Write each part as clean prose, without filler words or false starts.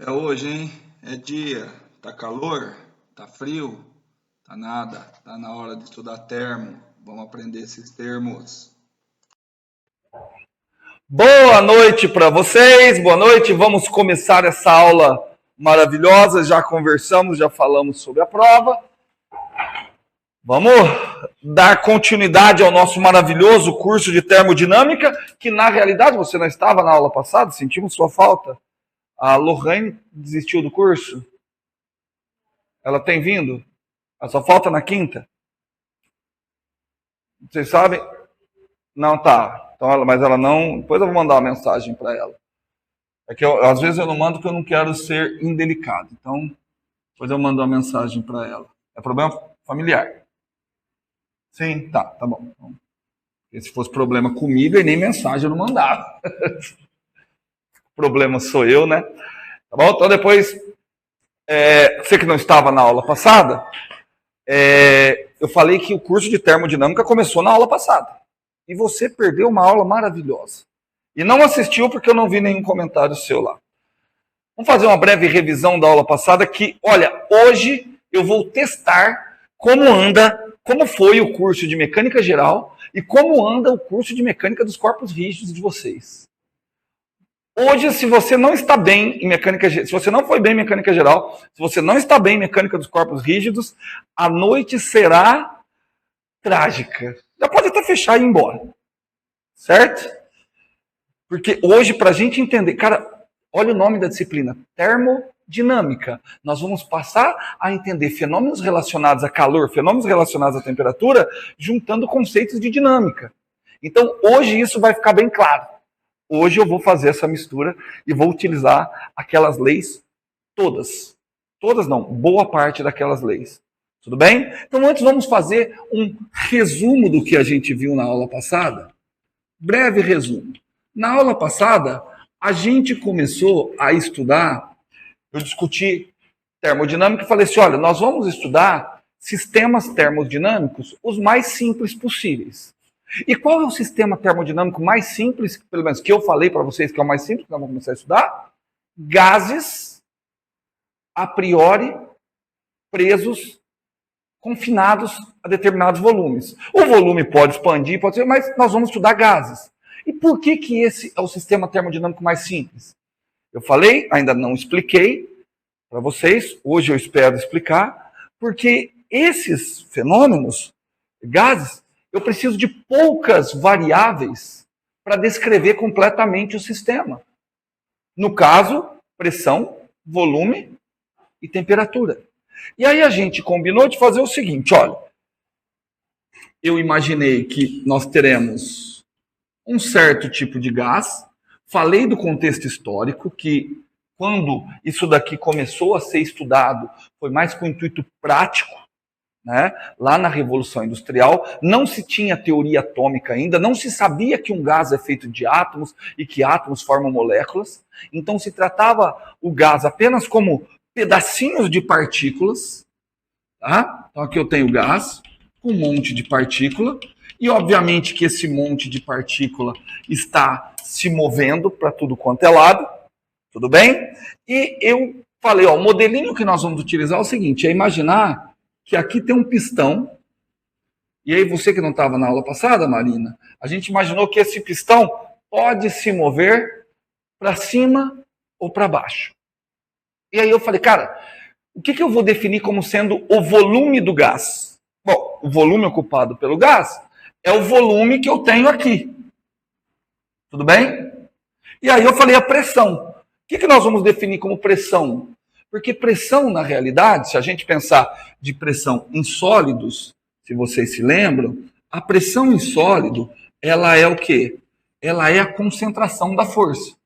É hoje, hein? É dia. Tá calor? Tá frio? Tá nada. Tá na hora de estudar termo. Vamos aprender esses termos. Boa noite para vocês, boa noite. Vamos começar essa aula maravilhosa. Já conversamos, já falamos sobre a prova. Vamos dar continuidade ao nosso maravilhoso curso de termodinâmica, que na realidade você não estava na aula passada, sentimos sua falta. A Lohane desistiu do curso? Ela tem vindo? Ela só falta na quinta? Vocês sabem? Não tá. Então, mas ela não. Depois eu vou mandar uma mensagem para ela. É que às vezes eu não mando porque eu não quero ser indelicado. Então, depois eu mando uma mensagem para ela. É problema familiar. Sim, tá bom. Porque se fosse problema comigo, e nem mensagem eu não mandava. O problema sou eu, né? Tá bom? Então depois, você que não estava na aula passada, eu falei que o curso de termodinâmica começou na aula passada. E você perdeu uma aula maravilhosa. E não assistiu porque eu não vi nenhum comentário seu lá. Vamos fazer uma breve revisão da aula passada que, olha, hoje eu vou testar como anda, como foi o curso de mecânica geral e como anda o curso de mecânica dos corpos rígidos de vocês. Hoje, se você não está bem em mecânica, se você não foi bem em mecânica geral, se você não está bem em mecânica dos corpos rígidos, a noite será trágica. Já pode até fechar e ir embora. Certo? Porque hoje, para a gente entender, cara, olha o nome da disciplina, termodinâmica. Nós vamos passar a entender fenômenos relacionados a calor, fenômenos relacionados à temperatura, juntando conceitos de dinâmica. Então, hoje isso vai ficar bem claro. Hoje eu vou fazer essa mistura e vou utilizar aquelas leis todas. Todas não, boa parte daquelas leis. Tudo bem? Então, antes vamos fazer um resumo do que a gente viu na aula passada. Breve resumo. Na aula passada, a gente começou a estudar, eu discuti termodinâmica e falei assim, olha, nós vamos estudar sistemas termodinâmicos os mais simples possíveis. E qual é o sistema termodinâmico mais simples, pelo menos que eu falei para vocês que é o mais simples, que nós vamos começar a estudar? Gases, a priori, presos, confinados a determinados volumes. O volume pode expandir, pode ser, mas nós vamos estudar gases. E por que esse é o sistema termodinâmico mais simples? Eu falei, ainda não expliquei para vocês, hoje eu espero explicar, porque esses fenômenos, gases, eu preciso de poucas variáveis para descrever completamente o sistema. No caso, pressão, volume e temperatura. E aí a gente combinou de fazer o seguinte, olha, eu imaginei que nós teremos um certo tipo de gás, falei do contexto histórico, que quando isso daqui começou a ser estudado, foi mais com intuito prático, né? Lá na Revolução Industrial, não se tinha teoria atômica ainda, não se sabia que um gás é feito de átomos e que átomos formam moléculas, então se tratava o gás apenas como pedacinhos de partículas, tá? Então aqui eu tenho gás com um monte de partícula, e obviamente que esse monte de partícula está se movendo para tudo quanto é lado, tudo bem? E eu falei, ó, o modelinho que nós vamos utilizar é o seguinte, é imaginar que aqui tem um pistão, e aí você que não estava na aula passada, Marina, a gente imaginou que esse pistão pode se mover para cima ou para baixo. E aí eu falei, cara, o que eu vou definir como sendo o volume do gás? Bom, o volume ocupado pelo gás é o volume que eu tenho aqui. Tudo bem? E aí eu falei a pressão. O que nós vamos definir como pressão? Porque pressão, na realidade, se a gente pensar de pressão em sólidos, se vocês se lembram, a pressão em sólido, ela é o quê? Ela é a concentração da força.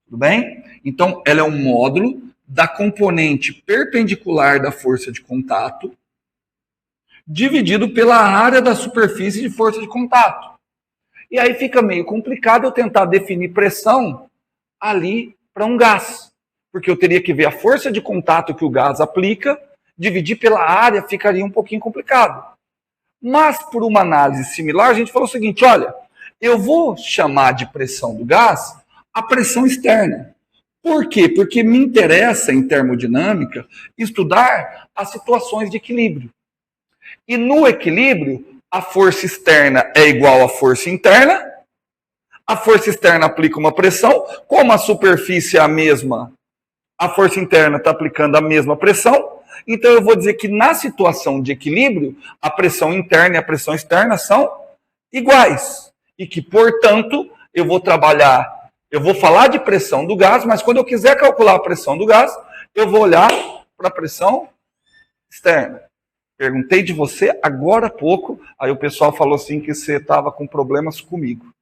Tudo bem? Então, ela é um módulo da componente perpendicular da força de contato, dividido pela área da superfície de força de contato. E aí fica meio complicado eu tentar definir pressão ali para um gás. Porque eu teria que ver a força de contato que o gás aplica, dividir pela área, ficaria um pouquinho complicado. Mas, por uma análise similar, a gente falou o seguinte, olha, eu vou chamar de pressão do gás a pressão externa. Por quê? Porque me interessa, em termodinâmica, estudar as situações de equilíbrio. E no equilíbrio, a força externa é igual à força interna. A força externa aplica uma pressão. Como a superfície é a mesma, a força interna está aplicando a mesma pressão. Então eu vou dizer que na situação de equilíbrio, a pressão interna e a pressão externa são iguais. E que, portanto, eu vou falar de pressão do gás, mas quando eu quiser calcular a pressão do gás, eu vou olhar para a pressão externa. Perguntei de você agora há pouco, aí o pessoal falou assim que você estava com problemas comigo.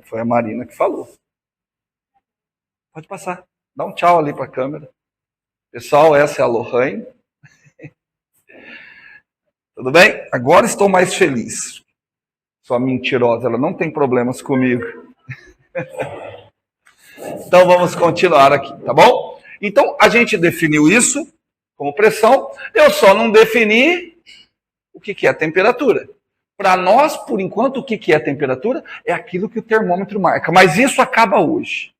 Foi a Marina que falou. Pode passar. Dá um tchau ali para a câmera. Pessoal, essa é a Lohane. Tudo bem? Agora estou mais feliz. Sua mentirosa, ela não tem problemas comigo. Então vamos continuar aqui, tá bom? Então a gente definiu isso como pressão. Eu só não defini o que é a temperatura. Para nós, por enquanto, o que é a temperatura? É aquilo que o termômetro marca. Mas isso acaba hoje.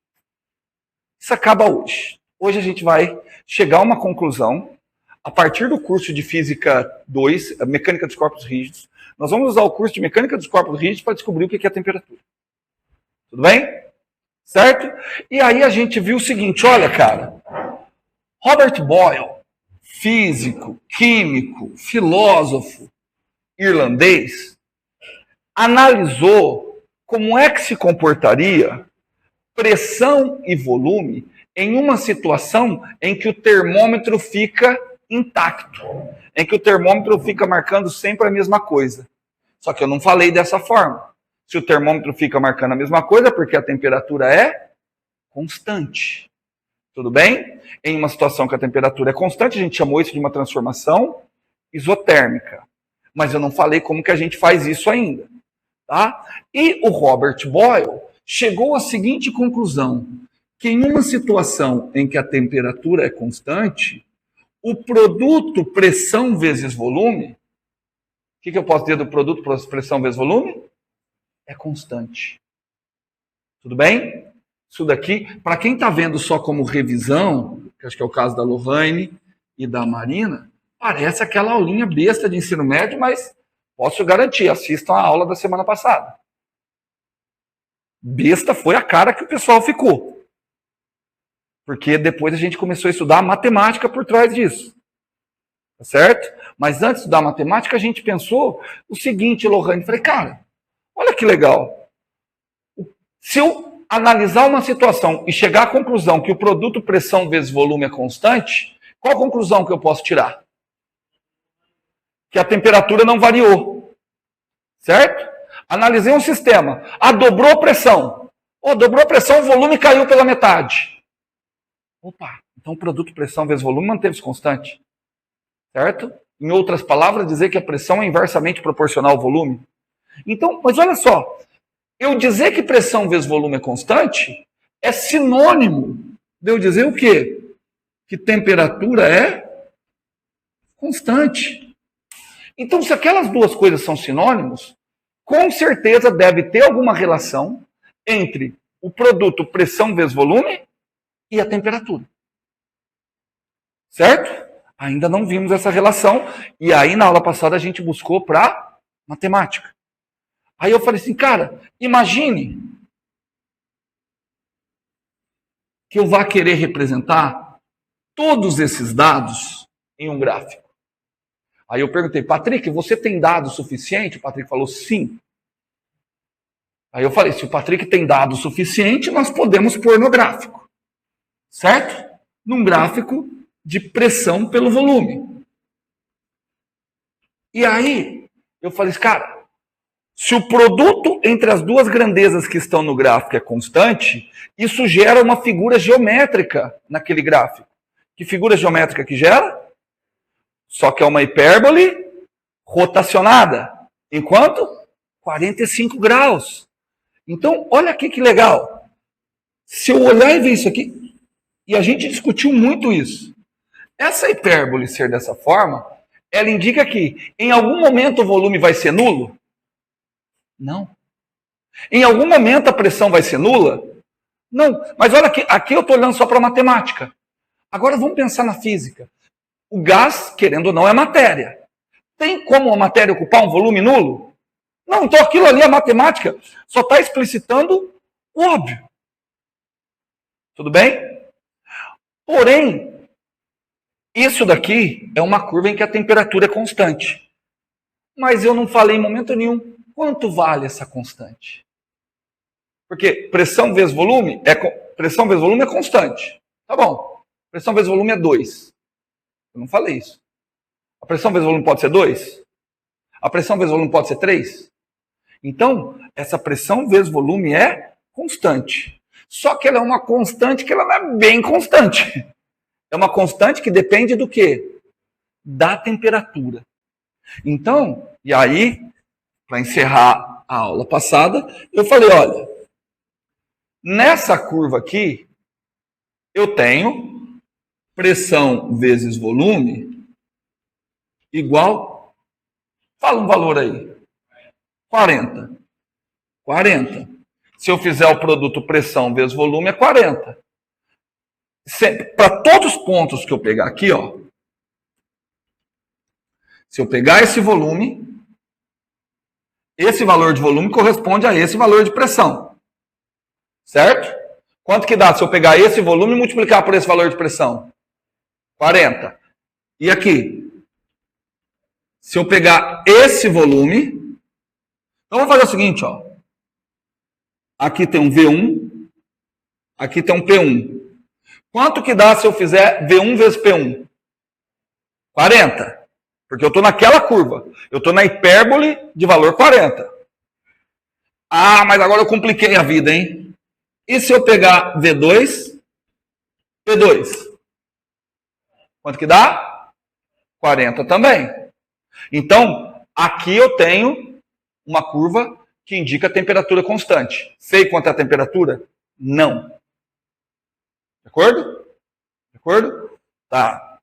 Isso acaba hoje. Hoje a gente vai chegar a uma conclusão. A partir do curso de Física 2, Mecânica dos Corpos Rígidos, nós vamos usar o curso de Mecânica dos Corpos Rígidos para descobrir o que é a temperatura. Tudo bem? Certo? E aí a gente viu o seguinte, olha, cara. Robert Boyle, físico, químico, filósofo irlandês, analisou como é que se comportaria pressão e volume em uma situação em que o termômetro fica intacto, em que o termômetro fica marcando sempre a mesma coisa. Só que eu não falei dessa forma. Se o termômetro fica marcando a mesma coisa, porque a temperatura é constante. Tudo bem? Em uma situação que a temperatura é constante, a gente chamou isso de uma transformação isotérmica. Mas eu não falei como que a gente faz isso ainda. Tá? E o Robert Boyle chegou à seguinte conclusão, que em uma situação em que a temperatura é constante, o produto pressão vezes volume, o que eu posso dizer do produto pressão vezes volume? É constante. Tudo bem? Isso daqui, para quem está vendo só como revisão, que acho que é o caso da Lohane e da Marina, parece aquela aulinha besta de ensino médio, mas posso garantir, assistam a aula da semana passada. Besta foi a cara que o pessoal ficou. Porque depois a gente começou a estudar a matemática por trás disso. Tá certo? Mas antes de estudar matemática, a gente pensou o seguinte, Lohane, falei, cara, olha que legal. Se eu analisar uma situação e chegar à conclusão que o produto pressão vezes volume é constante, qual a conclusão que eu posso tirar? Que a temperatura não variou. Certo? Analisei um sistema. Dobrou a pressão. Dobrou a pressão, o volume caiu pela metade. Opa, então o produto pressão vezes volume manteve-se constante. Certo? Em outras palavras, dizer que a pressão é inversamente proporcional ao volume. Então, mas olha só. Eu dizer que pressão vezes volume é constante é sinônimo de eu dizer o quê? Que temperatura é constante. Então, se aquelas duas coisas são sinônimos, com certeza deve ter alguma relação entre o produto pressão vezes volume e a temperatura. Certo? Ainda não vimos essa relação. E aí, na aula passada, a gente buscou para matemática. Aí eu falei assim, cara, imagine que eu vá querer representar todos esses dados em um gráfico. Aí eu perguntei, Patrick, você tem dado suficiente? O Patrick falou, sim. Aí eu falei, se o Patrick tem dado suficiente, nós podemos pôr no gráfico. Certo? Num gráfico de pressão pelo volume. E aí, eu falei, cara, se o produto entre as duas grandezas que estão no gráfico é constante, isso gera uma figura geométrica naquele gráfico. Que figura geométrica que gera? Só que é uma hipérbole rotacionada. Em quanto? 45 graus. Então, olha aqui que legal. Se eu olhar e ver isso aqui, e a gente discutiu muito isso. Essa hipérbole ser dessa forma, ela indica que em algum momento o volume vai ser nulo? Não. Em algum momento a pressão vai ser nula? Não, mas olha aqui eu estou olhando só para a matemática. Agora vamos pensar na física. O gás, querendo ou não, é matéria. Tem como a matéria ocupar um volume nulo? Não, então aquilo ali, a matemática, só está explicitando o óbvio. Tudo bem? Porém, isso daqui é uma curva em que a temperatura é constante. Mas eu não falei em momento nenhum quanto vale essa constante. Porque pressão vezes volume é constante. Tá bom. Pressão vezes volume é 2. Eu não falei isso. A pressão vezes volume pode ser 2? A pressão vezes volume pode ser 3? Então, essa pressão vezes volume é constante. Só que ela é uma constante que ela não é bem constante. É uma constante que depende do quê? Da temperatura. Então, e aí, para encerrar a aula passada, eu falei, olha, nessa curva aqui, eu tenho pressão vezes volume igual, fala um valor aí, 40. 40. Se eu fizer o produto pressão vezes volume, é 40. Para todos os pontos que eu pegar aqui, ó, se eu pegar esse volume, esse valor de volume corresponde a esse valor de pressão. Certo? Quanto que dá se eu pegar esse volume e multiplicar por esse valor de pressão? 40. E aqui? Se eu pegar esse volume, então vamos fazer o seguinte, ó. Aqui tem um V1, aqui tem um P1. Quanto que dá se eu fizer V1 vezes P1? 40. Porque eu estou naquela curva. Eu estou na hipérbole de valor 40. Ah, mas agora eu compliquei a vida, hein? E se eu pegar V2, P2? Quanto que dá? 40 também. Então, aqui eu tenho uma curva que indica a temperatura constante. Sei quanto é a temperatura? Não. De acordo? De acordo? Tá.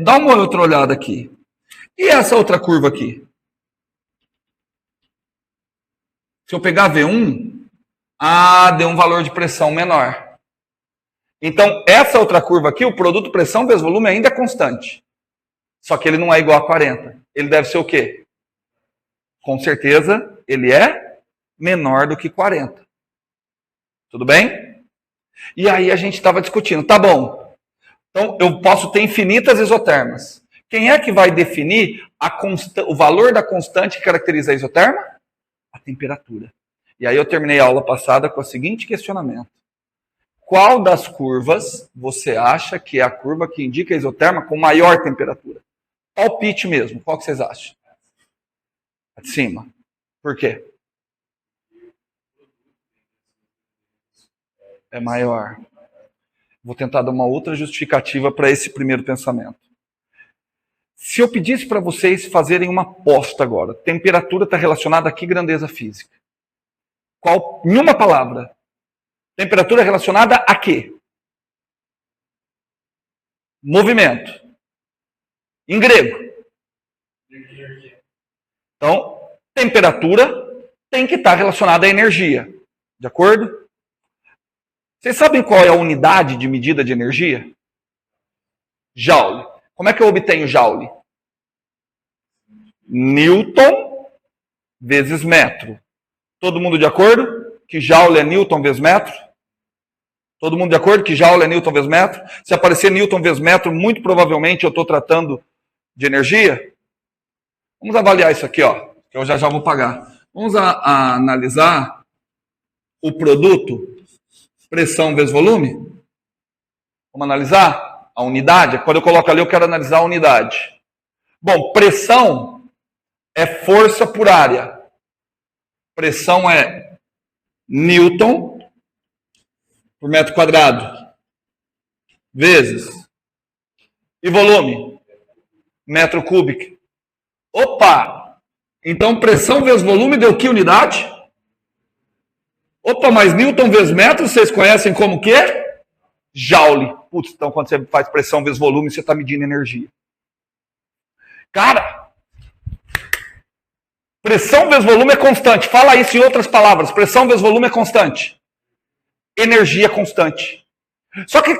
Dá uma outra olhada aqui. E essa outra curva aqui? Se eu pegar V1, deu um valor de pressão menor. Então, essa outra curva aqui, o produto pressão vezes volume ainda é constante. Só que ele não é igual a 40. Ele deve ser o quê? Com certeza, ele é menor do que 40. Tudo bem? E aí a gente estava discutindo. Tá bom. Então, eu posso ter infinitas isotermas. Quem é que vai definir o valor da constante que caracteriza a isoterma? A temperatura. E aí eu terminei a aula passada com o seguinte questionamento. Qual das curvas você acha que é a curva que indica a isoterma com maior temperatura? Palpite mesmo. Qual que vocês acham? A de cima. Por quê? É maior. Vou tentar dar uma outra justificativa para esse primeiro pensamento. Se eu pedisse para vocês fazerem uma aposta agora, temperatura está relacionada a que grandeza física? Em uma palavra, temperatura é relacionada a quê? Movimento. Em grego. Então, temperatura tem que estar relacionada à energia. De acordo? Vocês sabem qual é a unidade de medida de energia? Joule. Como é que eu obtenho Joule? Newton vezes metro. Todo mundo de acordo que Joule é Newton vezes metro? Todo mundo de acordo que Joule é Newton vezes metro? Se aparecer Newton vezes metro, muito provavelmente eu estou tratando de energia. Vamos avaliar isso aqui, ó, que eu já vou pagar. Vamos analisar o produto pressão vezes volume? Vamos analisar a unidade? Quando eu coloco ali, eu quero analisar a unidade. Bom, pressão é força por área. Pressão é Newton por metro quadrado vezes. E volume? Metro cúbico. Opa! Então pressão vezes volume deu que unidade? Opa, mas Newton vezes metro, vocês conhecem como que é? Joule. Putz, então quando você faz pressão vezes volume, você está medindo energia. Cara, pressão vezes volume é constante. Fala isso em outras palavras. Pressão vezes volume é constante. energia constante. Só que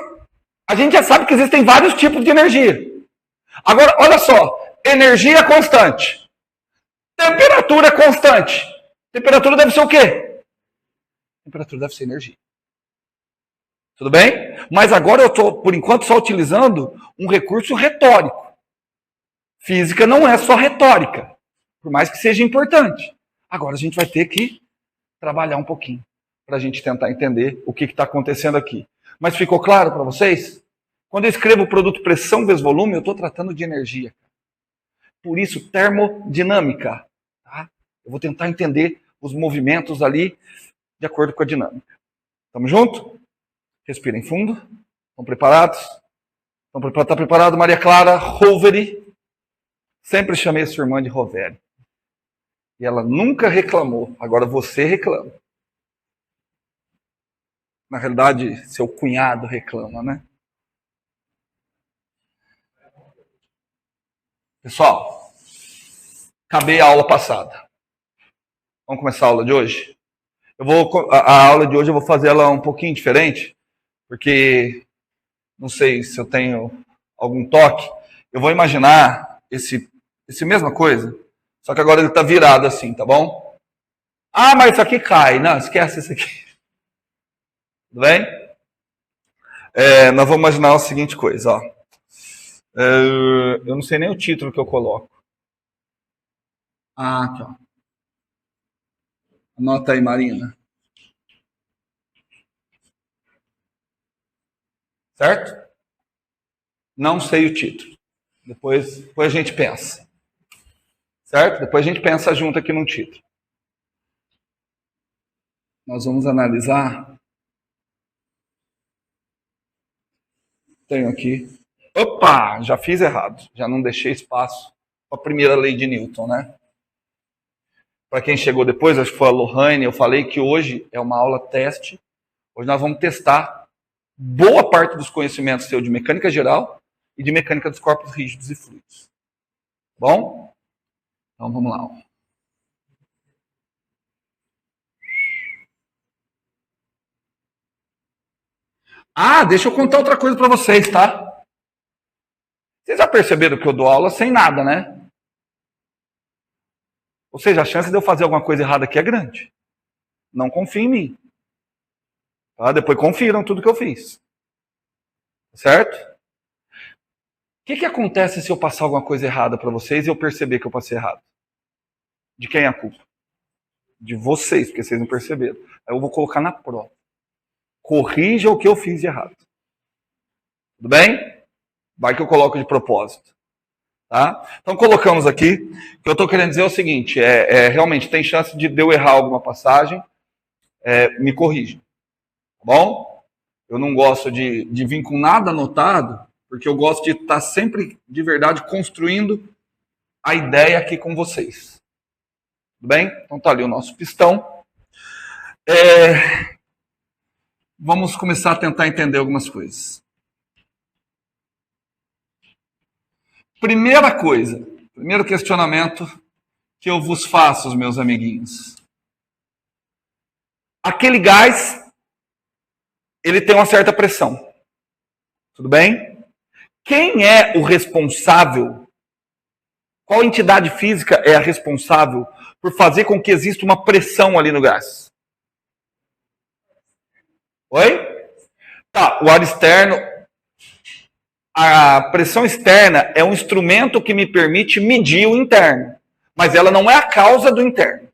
a gente já sabe que existem vários tipos de energia. Agora, olha só, energia constante, temperatura constante. Temperatura deve ser o quê? Temperatura deve ser energia. Tudo bem? Mas agora eu estou, por enquanto, só utilizando um recurso retórico. Física não é só retórica, por mais que seja importante. Agora a gente vai ter que trabalhar um pouquinho para a gente tentar entender o que está acontecendo aqui. Mas ficou claro para vocês? Quando eu escrevo o produto pressão vezes volume, eu estou tratando de energia. Por isso, termodinâmica. Tá? Eu vou tentar entender os movimentos ali de acordo com a dinâmica. Estamos juntos? Respirem fundo. Estão preparados? Está preparado, Maria Clara Roveri? Sempre chamei a sua irmã de Roveri. E ela nunca reclamou. Agora você reclama. Na realidade, seu cunhado reclama, né? Pessoal, acabei a aula passada. Vamos começar a aula de hoje? A aula de hoje eu vou fazer ela um pouquinho diferente, porque não sei se eu tenho algum toque. Eu vou imaginar esse mesma coisa, só que agora ele está virado assim, tá bom? Ah, mas isso aqui cai. Não, esquece isso aqui. Tudo bem? Nós vamos imaginar a seguinte coisa, ó. Eu não sei nem o título que eu coloco. Ah, aqui, ó. Anota aí, Marina. Certo? Não sei o título. Depois a gente pensa. Certo? Depois a gente pensa junto aqui no título. Nós vamos analisar. Tenho aqui. Opa! Já fiz errado. Já não deixei espaço para a primeira lei de Newton, né? Para quem chegou depois, acho que foi a Lohane, eu falei que hoje é uma aula teste. Hoje nós vamos testar boa parte dos conhecimentos seu de mecânica geral e de mecânica dos corpos rígidos e fluidos. Bom? Então vamos lá. Ah, deixa eu contar outra coisa para vocês, tá? Vocês já perceberam que eu dou aula sem nada, né? Ou seja, a chance de eu fazer alguma coisa errada aqui é grande. Não confiem em mim. Tá? Depois confiram tudo que eu fiz. Certo? O que acontece se eu passar alguma coisa errada para vocês e eu perceber que eu passei errado? De quem é a culpa? De vocês, porque vocês não perceberam. Aí eu vou colocar na prova. Corrija o que eu fiz de errado. Tudo bem? Vai que eu coloco de propósito. Tá? Então colocamos aqui. O que eu estou querendo dizer é o seguinte: realmente tem chance de eu errar alguma passagem, me corrija. Tá bom? Eu não gosto de vir com nada anotado, porque eu gosto de estar sempre, de verdade, construindo a ideia aqui com vocês. Tudo bem? Então tá ali o nosso pistão. Vamos começar a tentar entender algumas coisas. Primeira coisa, primeiro questionamento que eu vos faço, meus amiguinhos. Aquele gás, ele tem uma certa pressão. Tudo bem? Quem é o responsável? Qual entidade física é a responsável por fazer com que exista uma pressão ali no gás? Oi? Tá, o ar externo. A pressão externa é um instrumento que me permite medir o interno. Mas ela não é a causa do interno.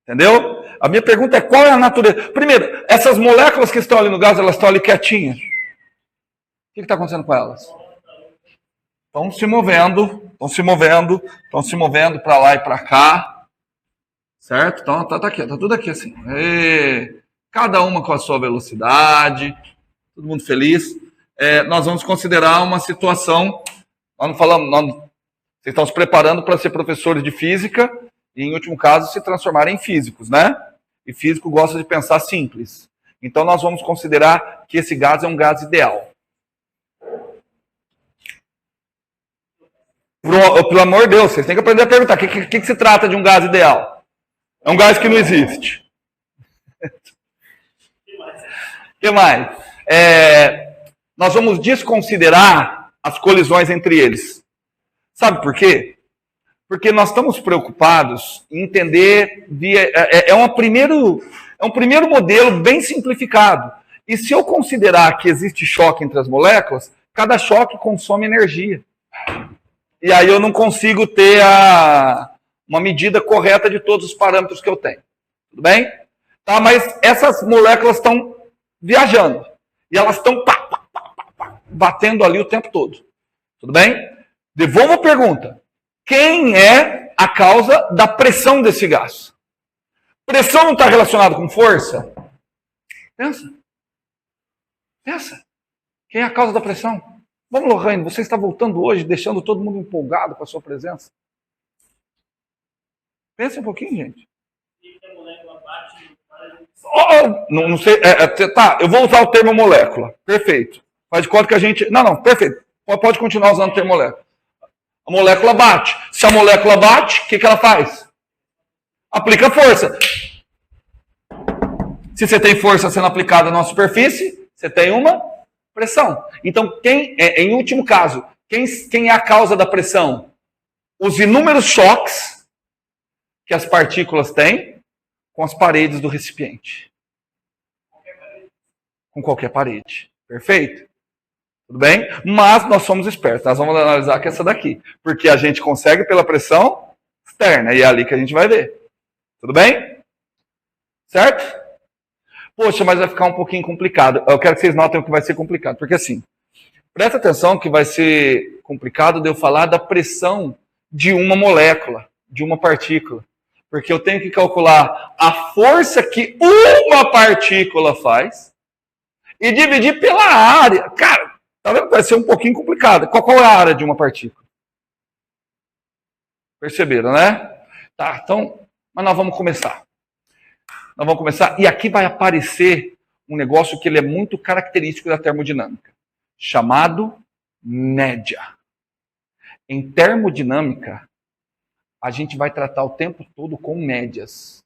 Entendeu? A minha pergunta é qual é a natureza. Primeiro, essas moléculas que estão ali no gás, elas estão ali quietinhas. O que está acontecendo com elas? Estão se movendo para lá e para cá. Certo? Então tá aqui, tá tudo aqui assim. Cada uma com a sua velocidade. Todo mundo feliz. Nós vamos considerar uma situação. Nós não falamos. Vocês estão se preparando para ser professores de física e, em último caso, se transformarem em físicos, né? E físico gosta de pensar simples. Então, nós vamos considerar que esse gás é um gás ideal. Pelo amor de Deus, vocês têm que aprender a perguntar. O que se trata de um gás ideal? É um gás que não existe. que mais? Nós vamos desconsiderar as colisões entre eles. Sabe por quê? Porque nós estamos preocupados em entender, é um primeiro modelo bem simplificado. E se eu considerar que existe choque entre as moléculas, cada choque consome energia. E aí eu não consigo ter uma medida correta de todos os parâmetros que eu tenho. Tudo bem? Tá, mas essas moléculas estão viajando. E elas estão batendo ali o tempo todo. Tudo bem? Devolvo a pergunta. Quem é a causa da pressão desse gás? Pressão não está relacionada com força? Pensa. Quem é a causa da pressão? Vamos, Lorraine, você está voltando hoje, deixando todo mundo empolgado com a sua presença. Pensa um pouquinho, gente. Não sei. Tá, eu vou usar o termo molécula. Perfeito. Faz de conta que a gente... Não, perfeito. Pode continuar usando o termo molécula. A molécula bate. Se a molécula bate, o que ela faz? Aplica força. Se você tem força sendo aplicada na superfície, você tem uma pressão. Então, em último caso, quem é a causa da pressão? Os inúmeros choques que as partículas têm com as paredes do recipiente. Com qualquer parede. Perfeito? Tudo bem? Mas nós somos espertos. Nós vamos analisar que essa daqui. Porque a gente consegue pela pressão externa. E é ali que a gente vai ver. Tudo bem? Certo? Poxa, mas vai ficar um pouquinho complicado. Eu quero que vocês notem o que vai ser complicado. Porque assim, presta atenção que vai ser complicado de eu falar da pressão de uma molécula, de uma partícula. Porque eu tenho que calcular a força que uma partícula faz e dividir pela área. Cara, tá vendo? Vai ser um pouquinho complicado. Qual é a área de uma partícula? Perceberam, né? Tá, então, mas nós vamos começar. E aqui vai aparecer um negócio que ele é muito característico da termodinâmica, chamado média. Em termodinâmica, a gente vai tratar o tempo todo com médias.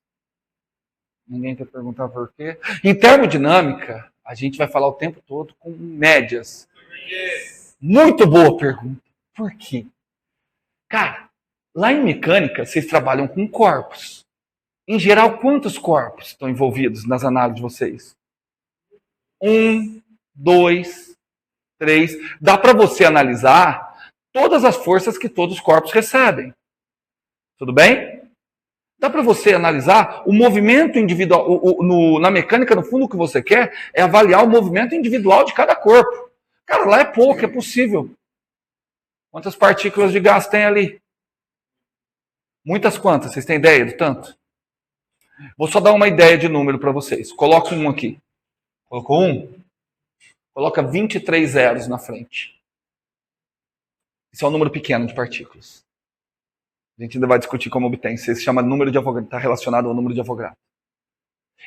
Ninguém quer perguntar por quê? Em termodinâmica, a gente vai falar o tempo todo com médias. Muito boa pergunta. Por quê? Cara, lá em mecânica, vocês trabalham com corpos. Em geral, quantos corpos estão envolvidos nas análises de vocês? 1, 2, 3. Dá para você analisar todas as forças que todos os corpos recebem. Tudo bem? Dá para você analisar o movimento individual. Na mecânica, no fundo, o que você quer é avaliar o movimento individual de cada corpo. Cara, lá é pouco, é possível. Quantas partículas de gás tem ali? Muitas quantas? Vocês têm ideia do tanto? Vou só dar uma ideia de número para vocês. Coloca um aqui. Colocou um? Coloca 23 zeros na frente. Isso é um número pequeno de partículas. A gente ainda vai discutir como obtém. Isso se chama número de Avogadro. Está relacionado ao número de Avogadro.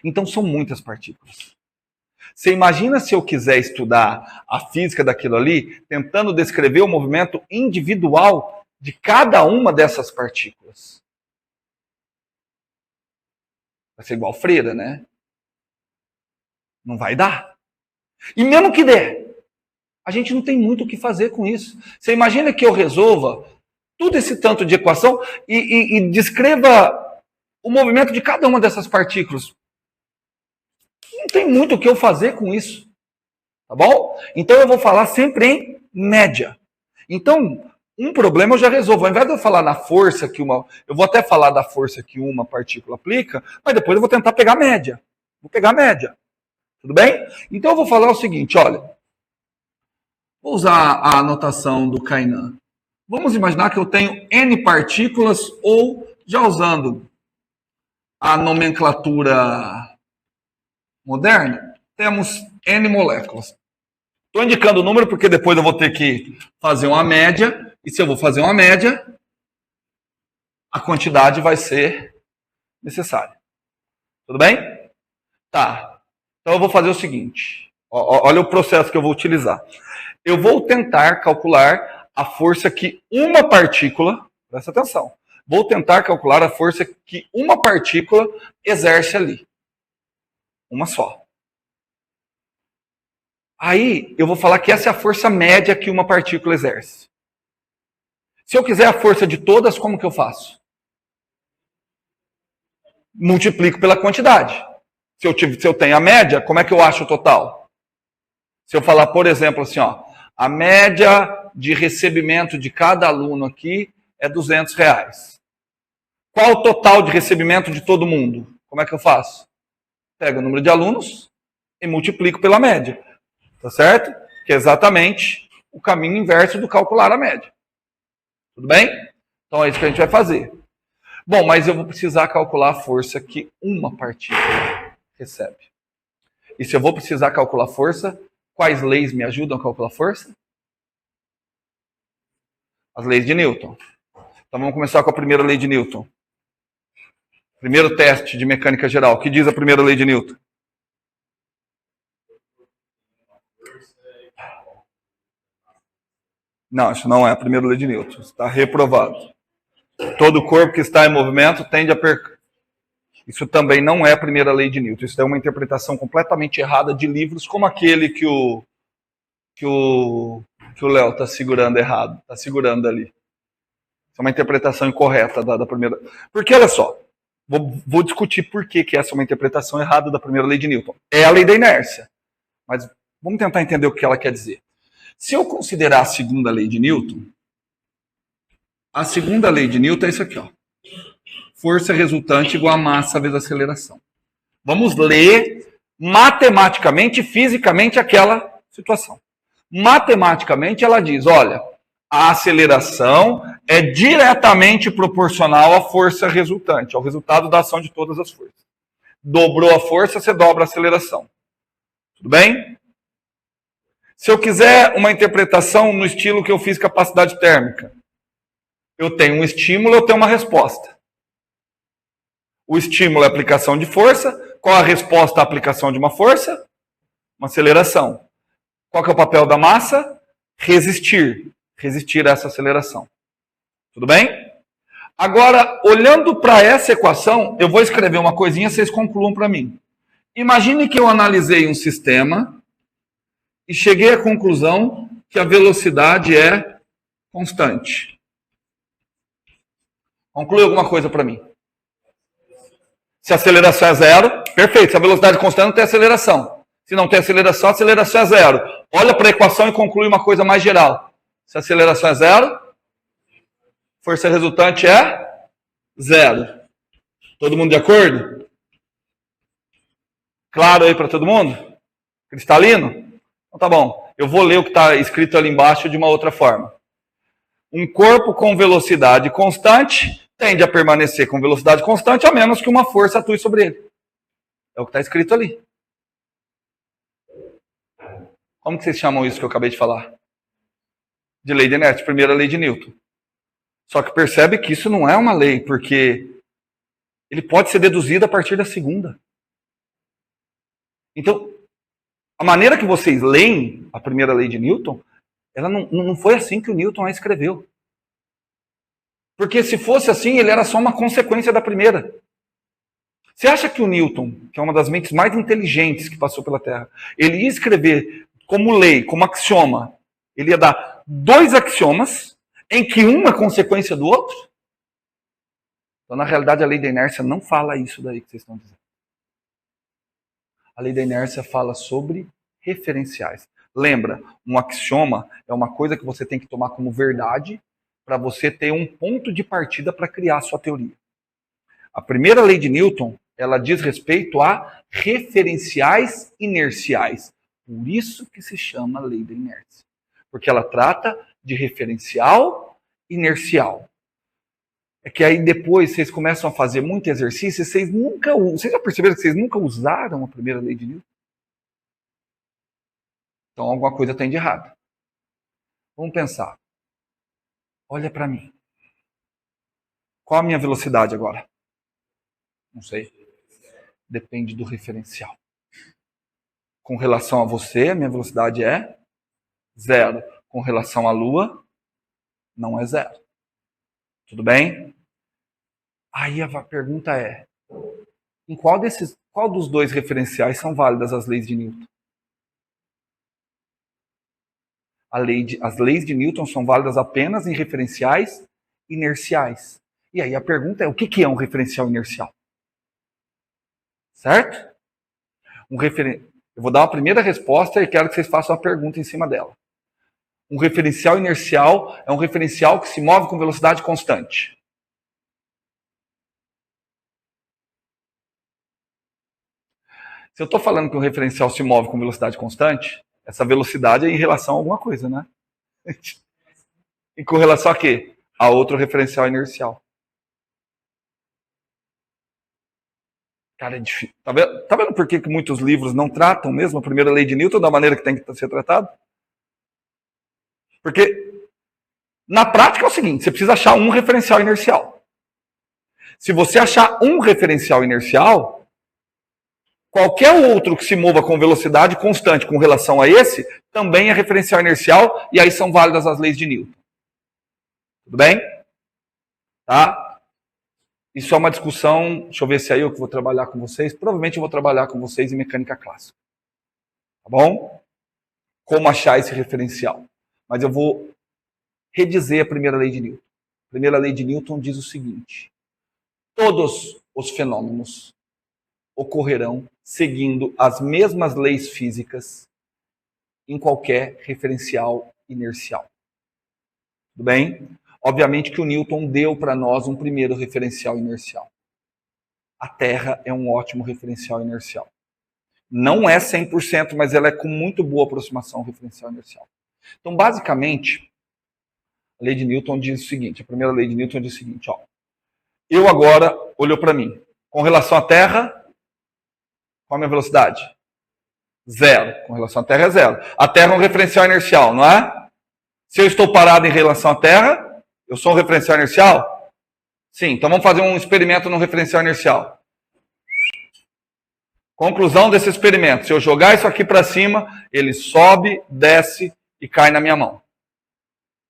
Então são muitas partículas. Você imagina se eu quiser estudar a física daquilo ali, tentando descrever o movimento individual de cada uma dessas partículas. Vai ser igual freira, né? Não vai dar. E mesmo que der, a gente não tem muito o que fazer com isso. Você imagina que eu resolva tudo esse tanto de equação e descreva o movimento de cada uma dessas partículas. Não tem muito o que eu fazer com isso. Tá bom? Então eu vou falar sempre em média. Então, um problema eu já resolvo. Ao invés de eu falar na força que uma... Eu vou até falar da força que uma partícula aplica, mas depois eu vou tentar pegar a média. Vou pegar a média. Tudo bem? Então eu vou falar o seguinte, olha. Vou usar a anotação do Kainan. Vamos imaginar que eu tenho N partículas ou, já usando a nomenclatura moderna, temos N moléculas. Estou indicando o número porque depois eu vou ter que fazer uma média. E se eu vou fazer uma média, a quantidade vai ser necessária. Tudo bem? Tá. Então eu vou fazer o seguinte. Olha o processo que eu vou utilizar. Eu vou tentar calcular a força que uma partícula... Presta atenção. Vou tentar calcular a força que uma partícula exerce ali. Uma só. Aí eu vou falar que essa é a força média que uma partícula exerce. Se eu quiser a força de todas, como que eu faço? Multiplico pela quantidade. Se eu tenho a média, como é que eu acho o total? Se eu falar, por exemplo, assim, ó, a média de recebimento de cada aluno aqui é R$200. Qual o total de recebimento de todo mundo? Como é que eu faço? Pego o número de alunos e multiplico pela média. Tá certo? Que é exatamente o caminho inverso do calcular a média. Tudo bem? Então é isso que a gente vai fazer. Bom, mas eu vou precisar calcular a força que uma partícula recebe. E se eu vou precisar calcular força, quais leis me ajudam a calcular força? As leis de Newton. Então vamos começar com a primeira lei de Newton. Primeiro teste de mecânica geral. O que diz a primeira lei de Newton? Não, isso não é a primeira lei de Newton. Está reprovado. Todo corpo que está em movimento tende a percorrer. Isso também não é a primeira lei de Newton. Isso é uma interpretação completamente errada de livros como aquele que o Léo está segurando errado. Está segurando ali. Isso é uma interpretação incorreta da primeira. Porque, olha só, vou discutir por que essa é uma interpretação errada da primeira lei de Newton. É a lei da inércia. Mas vamos tentar entender o que ela quer dizer. Se eu considerar a segunda lei de Newton, a segunda lei de Newton é isso aqui, ó. Força resultante igual a massa vezes a aceleração. Vamos ler matematicamente e fisicamente aquela situação. Matematicamente ela diz, olha, a aceleração é diretamente proporcional à força resultante, ao resultado da ação de todas as forças. Dobrou a força, você dobra a aceleração. Tudo bem? Se eu quiser uma interpretação no estilo que eu fiz capacidade térmica, eu tenho um estímulo, eu tenho uma resposta. O estímulo é a aplicação de força. Qual a resposta à aplicação de uma força? Uma aceleração. Qual que é o papel da massa? Resistir. Resistir a essa aceleração. Tudo bem? Agora, olhando para essa equação, eu vou escrever uma coisinha, vocês concluam para mim. Imagine que eu analisei um sistema e cheguei à conclusão que a velocidade é constante. Conclui alguma coisa para mim. Se a aceleração é zero, perfeito. Se a velocidade é constante, não tem aceleração. Se não tem aceleração, a aceleração é zero. Olha para a equação e conclui uma coisa mais geral. Se a aceleração é zero, força resultante é zero. Todo mundo de acordo? Claro aí para todo mundo? Cristalino? Então tá bom. Eu vou ler o que está escrito ali embaixo de uma outra forma. Um corpo com velocidade constante tende a permanecer com velocidade constante a menos que uma força atue sobre ele. É o que está escrito ali. Como que vocês chamam isso que eu acabei de falar? De lei de inércia, primeira lei de Newton. Só que percebe que isso não é uma lei, porque ele pode ser deduzido a partir da segunda. Então, a maneira que vocês leem a primeira lei de Newton, ela não foi assim que o Newton a escreveu. Porque se fosse assim, ele era só uma consequência da primeira. Você acha que o Newton, que é uma das mentes mais inteligentes que passou pela Terra, ele ia escrever como lei, como axioma, ele ia dar dois axiomas, em que um é consequência do outro? Então, na realidade, a lei da inércia não fala isso daí que vocês estão dizendo. A lei da inércia fala sobre referenciais. Lembra, um axioma é uma coisa que você tem que tomar como verdade para você ter um ponto de partida para criar a sua teoria. A primeira lei de Newton, ela diz respeito a referenciais inerciais. Por isso que se chama lei da inércia. Porque ela trata de referencial inercial. É que aí depois vocês começam a fazer muito exercício e vocês já perceberam que vocês nunca usaram a primeira lei de Newton? Então alguma coisa tem de errado. Vamos pensar. Olha para mim. Qual a minha velocidade agora? Não sei. Depende do referencial. Com relação a você, a minha velocidade é zero. Com relação à Lua, não é zero. Tudo bem? Aí a pergunta é, em qual dos dois referenciais são válidas as leis de Newton? As leis de Newton são válidas apenas em referenciais inerciais. E aí a pergunta é, o que é um referencial inercial? Certo? Eu vou dar uma primeira resposta e quero que vocês façam uma pergunta em cima dela. Um referencial inercial é um referencial que se move com velocidade constante. Se eu estou falando que um referencial se move com velocidade constante, essa velocidade é em relação a alguma coisa, né? E com relação a quê? A outro referencial inercial. Cara, é difícil. Tá vendo por que muitos livros não tratam mesmo a primeira lei de Newton da maneira que tem que ser tratado? Porque, na prática, é o seguinte, você precisa achar um referencial inercial. Se você achar um referencial inercial, qualquer outro que se mova com velocidade constante com relação a esse, também é referencial inercial, e aí são válidas as leis de Newton. Tudo bem? Tá? Isso é uma discussão, deixa eu ver se é eu que vou trabalhar com vocês. Provavelmente eu vou trabalhar com vocês em mecânica clássica. Tá bom? Como achar esse referencial. Mas eu vou redizer a primeira lei de Newton. A primeira lei de Newton diz o seguinte: todos os fenômenos ocorrerão seguindo as mesmas leis físicas em qualquer referencial inercial. Tudo bem? Obviamente que o Newton deu para nós um primeiro referencial inercial. A Terra é um ótimo referencial inercial. Não é 100%, mas ela é com muito boa aproximação ao referencial inercial. Então, basicamente, a lei de Newton diz o seguinte, a primeira lei de Newton diz o seguinte, ó. Eu agora olhou para mim. Com relação à Terra, qual a minha velocidade? 0. Com relação à Terra é 0. A Terra é um referencial inercial, não é? Se eu estou parado em relação à Terra, eu sou um referencial inercial? Sim, então vamos fazer um experimento no referencial inercial. Conclusão desse experimento. Se eu jogar isso aqui para cima, ele sobe, desce e cai na minha mão.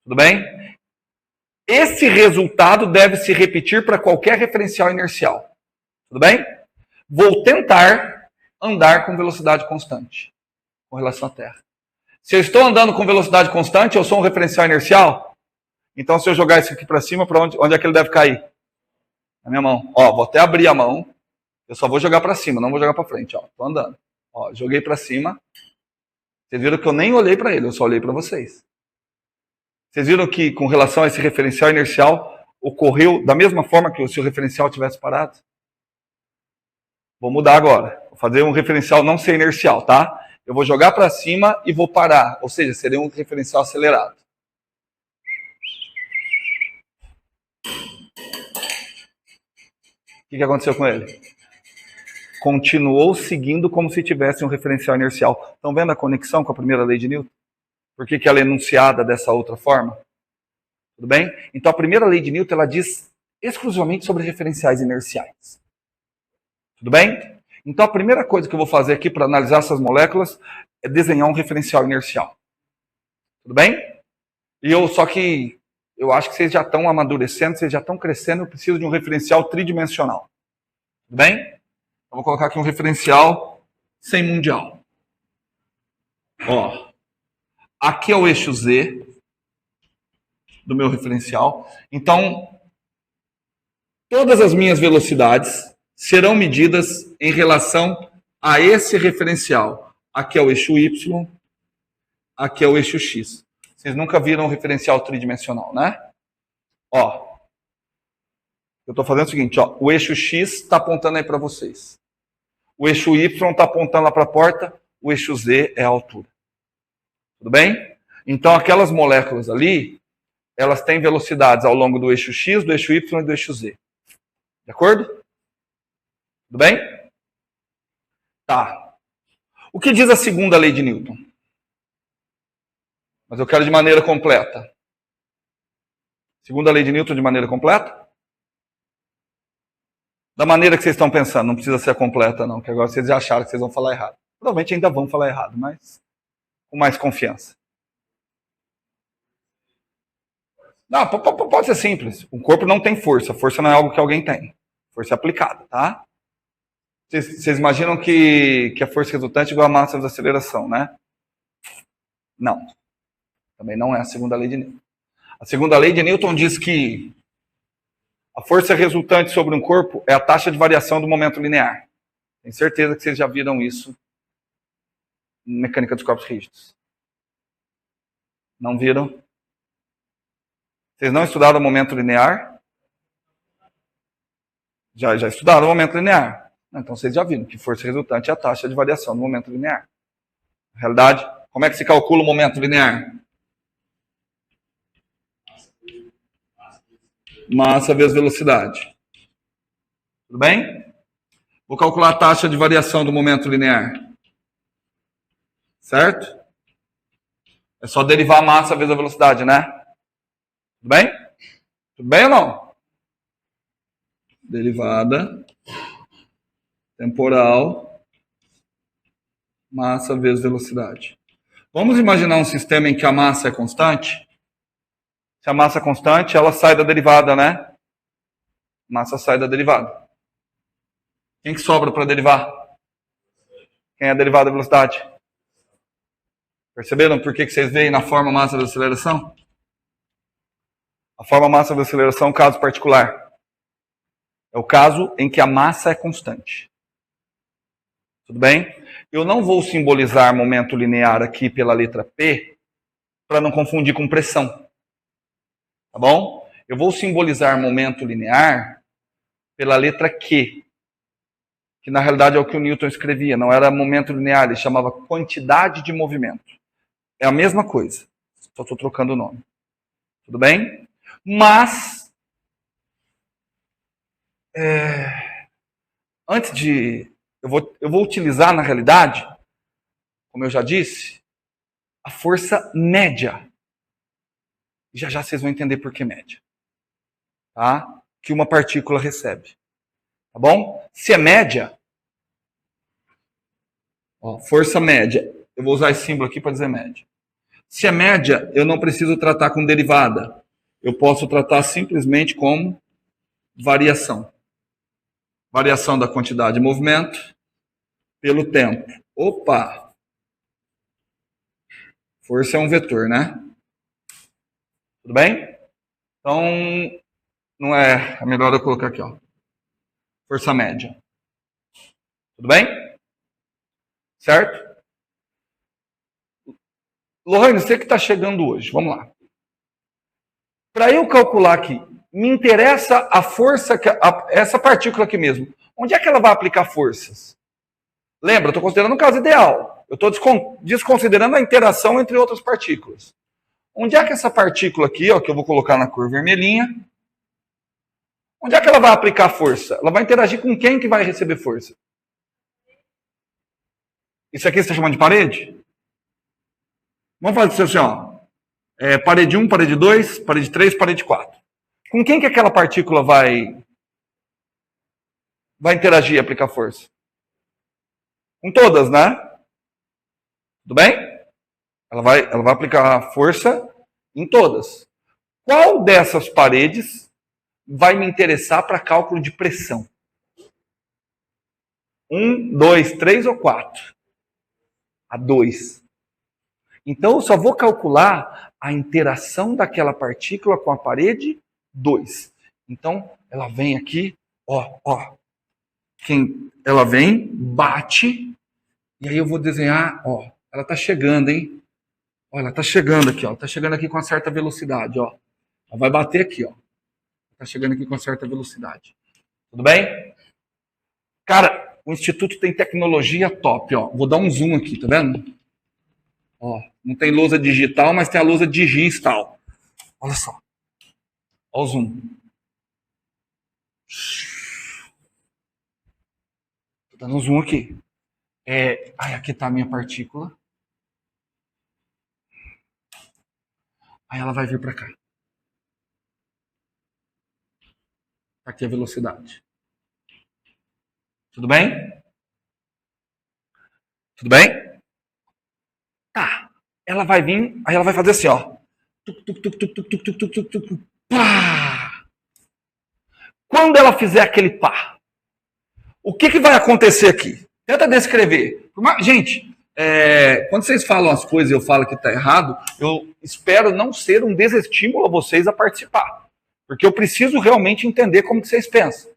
Tudo bem? Esse resultado deve se repetir para qualquer referencial inercial. Tudo bem? Vou tentar andar com velocidade constante com relação à Terra. Se eu estou andando com velocidade constante, eu sou um referencial inercial? Então, se eu jogar isso aqui para cima, para onde é que ele deve cair? Na minha mão. Ó, vou até abrir a mão. Eu só vou jogar para cima, não vou jogar para frente. Ó, tô andando. Ó, joguei para cima. Vocês viram que eu nem olhei para ele, eu só olhei para vocês. Vocês viram que, com relação a esse referencial inercial, ocorreu da mesma forma que se o referencial tivesse parado? Vou mudar agora. Vou fazer um referencial não ser inercial, tá? Eu vou jogar para cima e vou parar. Ou seja, seria um referencial acelerado. O que aconteceu com ele? Continuou seguindo como se tivesse um referencial inercial. Estão vendo a conexão com a primeira lei de Newton? Por que ela é enunciada dessa outra forma? Tudo bem? Então a primeira lei de Newton ela diz exclusivamente sobre referenciais inerciais. Tudo bem? Então a primeira coisa que eu vou fazer aqui para analisar essas moléculas é desenhar um referencial inercial. Tudo bem? Só que eu acho que vocês já estão amadurecendo, vocês já estão crescendo, eu preciso de um referencial tridimensional. Tudo bem? Eu vou colocar aqui um referencial sem mundial. Ó, aqui é o eixo Z do meu referencial. Então, todas as minhas velocidades serão medidas em relação a esse referencial. Aqui é o eixo Y, aqui é o eixo X. Vocês nunca viram um referencial tridimensional, né? Ó, eu estou fazendo o seguinte, ó, o eixo X está apontando aí para vocês. O eixo Y está apontando lá para a porta, o eixo Z é a altura. Tudo bem? Então, aquelas moléculas ali, elas têm velocidades ao longo do eixo X, do eixo Y e do eixo Z. De acordo? Tudo bem? Tá. O que diz a segunda lei de Newton? Mas eu quero de maneira completa. Segunda lei de Newton de maneira completa? Da maneira que vocês estão pensando, não precisa ser completa não, que agora vocês já acharam que vocês vão falar errado. Provavelmente ainda vão falar errado, mas com mais confiança. Não, pode ser simples. O corpo não tem força. Força não é algo que alguém tem. Força é aplicada, tá? Vocês imaginam que a força resultante é igual à massa de aceleração, né? Não. Também não é a segunda lei de Newton. A segunda lei de Newton diz que a força resultante sobre um corpo é a taxa de variação do momento linear. Tenho certeza que vocês já viram isso em mecânica dos corpos rígidos. Não viram? Vocês não estudaram o momento linear? Já estudaram o momento linear. Então vocês já viram que força resultante é a taxa de variação do momento linear. Na realidade, como é que se calcula o momento linear? Massa vezes velocidade. Tudo bem? Vou calcular a taxa de variação do momento linear. Certo? É só derivar a massa vezes a velocidade, né? Tudo bem? Tudo bem ou não? Derivada temporal, massa vezes velocidade. Vamos imaginar um sistema em que a massa é constante? Se a massa é constante, ela sai da derivada, né? Massa sai da derivada. Quem que sobra para derivar? Quem é a derivada da velocidade? Perceberam por que vocês veem na forma massa vezes aceleração? A forma massa vezes aceleração é um caso particular. É o caso em que a massa é constante. Tudo bem? Eu não vou simbolizar momento linear aqui pela letra P para não confundir com pressão. Tá bom? Eu vou simbolizar momento linear pela letra Q, que na realidade é o que o Newton escrevia, não era momento linear, ele chamava quantidade de movimento. É a mesma coisa, só estou trocando o nome. Tudo bem? Mas, antes de... Eu vou utilizar, na realidade, como eu já disse, a força média. Já já vocês vão entender por que média. Tá? Que uma partícula recebe. Tá bom? Se é média, ó, força média. Eu vou usar esse símbolo aqui para dizer média. Se é média, eu não preciso tratar com derivada. Eu posso tratar simplesmente como variação. Variação da quantidade de movimento pelo tempo. Opa! Força é um vetor, né? Tudo bem? Então, não é melhor eu colocar aqui, ó. Força média. Tudo bem? Certo? Lohane, você que está chegando hoje, vamos lá. Para eu calcular aqui, me interessa a força, essa partícula aqui mesmo. Onde é que ela vai aplicar forças? Lembra, eu estou considerando um caso ideal. Eu estou desconsiderando a interação entre outras partículas. Onde é que essa partícula aqui, ó, que eu vou colocar na cor vermelhinha, onde é que ela vai aplicar força? Ela vai interagir com quem que vai receber força? Isso aqui você está chamando de parede? Vamos fazer assim, ó. Parede 1, parede 2, parede 3, parede 4. Com quem que aquela partícula vai interagir e aplicar força? Com todas, né? Tudo bem? Ela vai aplicar força em todas. Qual dessas paredes vai me interessar para cálculo de pressão? 1, 2, 3 ou 4? A 2. Então, eu só vou calcular a interação daquela partícula com a parede 2. Então, ela vem aqui, ó. Ela vem, bate, e aí eu vou desenhar, ó. Ela está chegando, hein? Ó, ela está chegando aqui, ó. Está chegando aqui com uma certa velocidade, ó. Ela vai bater aqui, ó. Está chegando aqui com uma certa velocidade. Tudo bem? Cara, o Instituto tem tecnologia top, ó. Vou dar um zoom aqui, tá vendo? Ó, não tem lousa digital, mas tem a lousa digistal. Olha só. Olha o zoom. Tô dando um zoom aqui. Aqui está a minha partícula. Aí ela vai vir para cá. Aqui a velocidade. Tudo bem? Tudo bem? Tá. Ela vai vir, aí ela vai fazer assim, ó. Pá! Quando ela fizer aquele pá, o que vai acontecer aqui? Tenta descrever. Gente, Quando vocês falam as coisas e eu falo que está errado, eu espero não ser um desestímulo a vocês a participar. Porque eu preciso realmente entender como que vocês pensam.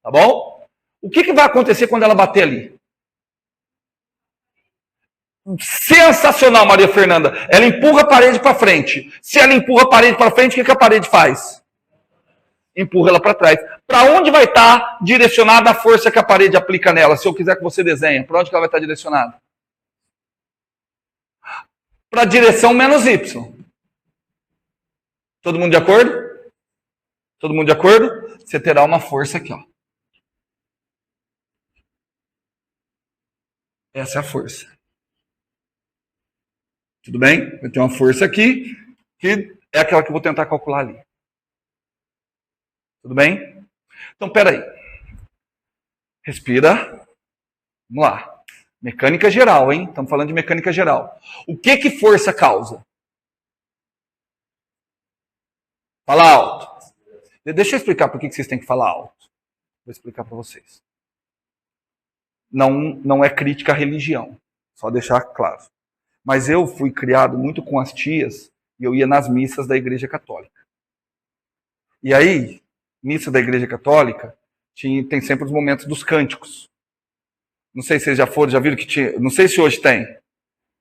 Tá bom? O que vai acontecer quando ela bater ali? Sensacional, Maria Fernanda. Ela empurra a parede para frente. Se ela empurra a parede para frente, o que a parede faz? Empurra ela para trás. Para onde vai estar direcionada a força que a parede aplica nela? Se eu quiser que você desenhe, para onde que ela vai estar direcionada? Para a direção menos Y. Todo mundo de acordo? Todo mundo de acordo? Você terá uma força aqui, ó. Essa é a força. Tudo bem? Eu tenho uma força aqui, que é aquela que eu vou tentar calcular ali. Tudo bem? Então, peraí. Respira. Vamos lá. Mecânica geral, hein? Estamos falando de mecânica geral. O que força causa? Fala alto. Deixa eu explicar por que vocês têm que falar alto. Vou explicar para vocês. Não é crítica à religião. Só deixar claro. Mas eu fui criado muito com as tias e eu ia nas missas da Igreja Católica. E aí, missa da Igreja Católica, tem sempre os momentos dos cânticos. Não sei se vocês já viram que tinha. Não sei se hoje tem.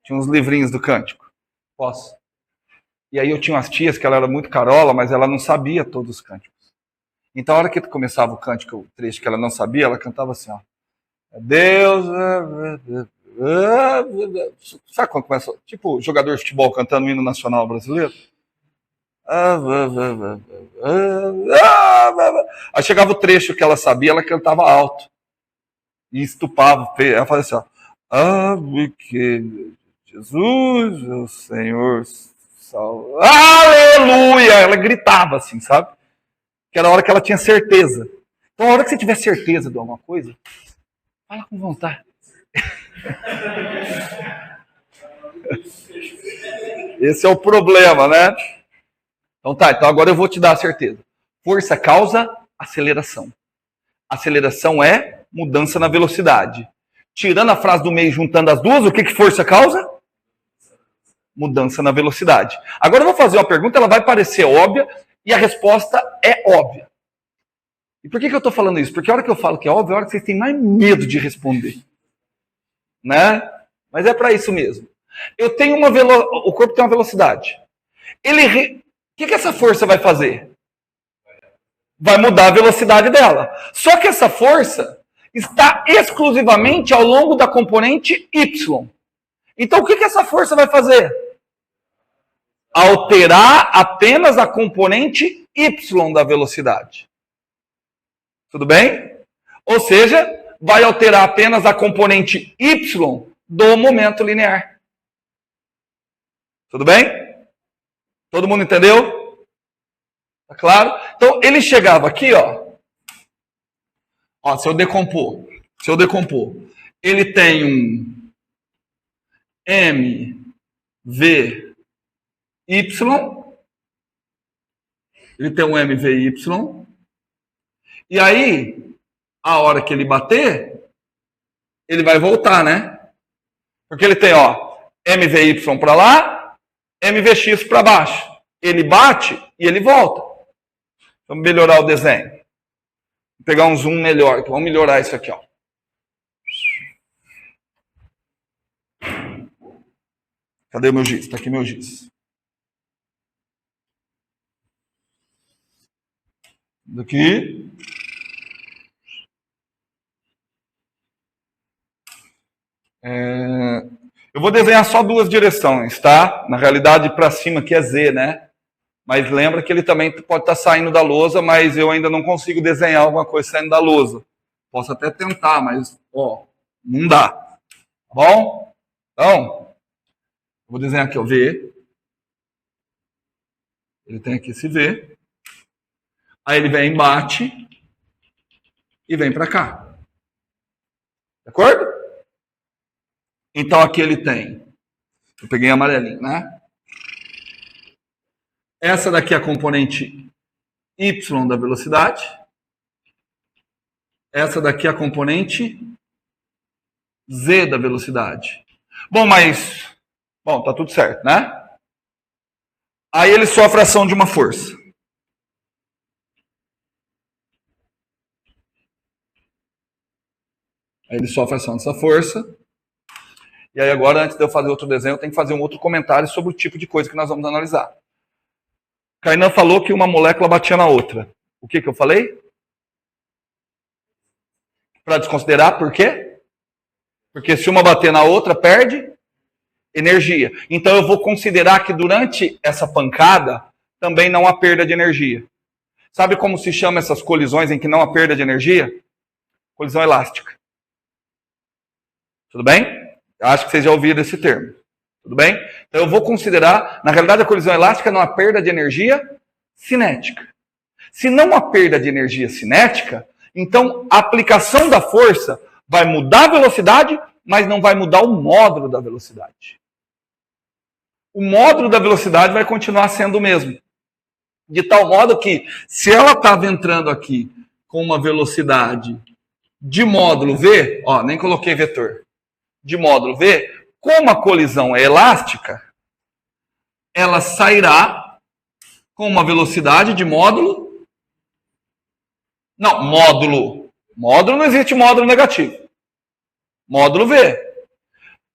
Tinha uns livrinhos do cântico. Posso? E aí eu tinha umas tias que ela era muito carola, mas ela não sabia todos os cânticos. Então, a hora que começava o cântico, o trecho que ela não sabia, ela cantava assim, ó. Deus. Sabe quando começa? Tipo, jogador de futebol cantando o hino nacional brasileiro. Aí chegava o trecho que ela sabia, ela cantava alto. E estupava. Ela fazia assim, ó. Porque Jesus, o Senhor, salva. Aleluia! Ela gritava assim, sabe? Que era a hora que ela tinha certeza. Então, a hora que você tiver certeza de alguma coisa, fala com vontade. Esse é o problema, né? Então tá, então agora eu vou te dar a certeza. Força causa aceleração. Aceleração é mudança na velocidade. Tirando a frase do meio e juntando as duas, o que força causa? Mudança na velocidade. Agora eu vou fazer uma pergunta, ela vai parecer óbvia e a resposta é óbvia. E por que eu estou falando isso? Porque a hora que eu falo que é óbvio, é a hora que vocês têm mais medo de responder. Né? Mas é para isso mesmo. Eu tenho o corpo tem uma velocidade. O que essa força vai fazer? Vai mudar a velocidade dela. Só que essa força está exclusivamente ao longo da componente Y. Então o que essa força vai fazer? Alterar apenas a componente Y da velocidade. Tudo bem? Ou seja, vai alterar apenas a componente Y do momento linear. Tudo bem? Todo mundo entendeu? Tá claro? Então, ele chegava aqui, ó. Ó, se eu decompor, ele tem um MVY, ele tem um MVY, e aí, a hora que ele bater, ele vai voltar, né? Porque ele tem, ó, MVY para lá, MVX para baixo. Ele bate e ele volta. Vamos melhorar o desenho. Vou pegar um zoom melhor. Vamos melhorar isso aqui, ó. Cadê o meu giz? Está aqui meu giz. Daqui. Eu vou desenhar só duas direções, tá? Na realidade, para cima aqui é Z, né? Mas lembra que ele também pode estar saindo da lousa, mas eu ainda não consigo desenhar alguma coisa saindo da lousa. Posso até tentar, mas, ó, não dá. Tá bom? Então, vou desenhar aqui o V. Ele tem aqui esse V. Aí ele vem, bate e vem para cá. De acordo? Então aqui ele tem. Eu peguei amarelinho, né? Essa daqui é a componente Y da velocidade. Essa daqui é a componente Z da velocidade. Bom, tá tudo certo, né? Aí ele sofre a ação de uma força. Aí ele sofre a ação dessa força. E aí agora, antes de eu fazer outro desenho, eu tenho que fazer um outro comentário sobre o tipo de coisa que nós vamos analisar. Kainan falou que uma molécula batia na outra. O que eu falei? Para desconsiderar, por quê? Porque se uma bater na outra, perde energia. Então eu vou considerar que durante essa pancada também não há perda de energia. Sabe como se chama essas colisões em que não há perda de energia? Colisão elástica. Tudo bem? Acho que vocês já ouviram esse termo. Tudo bem? Então eu vou considerar, na realidade, a colisão elástica não há perda de energia cinética. Se não há perda de energia cinética, então a aplicação da força vai mudar a velocidade, mas não vai mudar o módulo da velocidade. O módulo da velocidade vai continuar sendo o mesmo. De tal modo que, se ela estava entrando aqui com uma velocidade de módulo V, ó, nem coloquei vetor, de módulo V, como a colisão é elástica, ela sairá com uma velocidade de módulo. Não, módulo. Módulo não existe módulo negativo. Módulo V.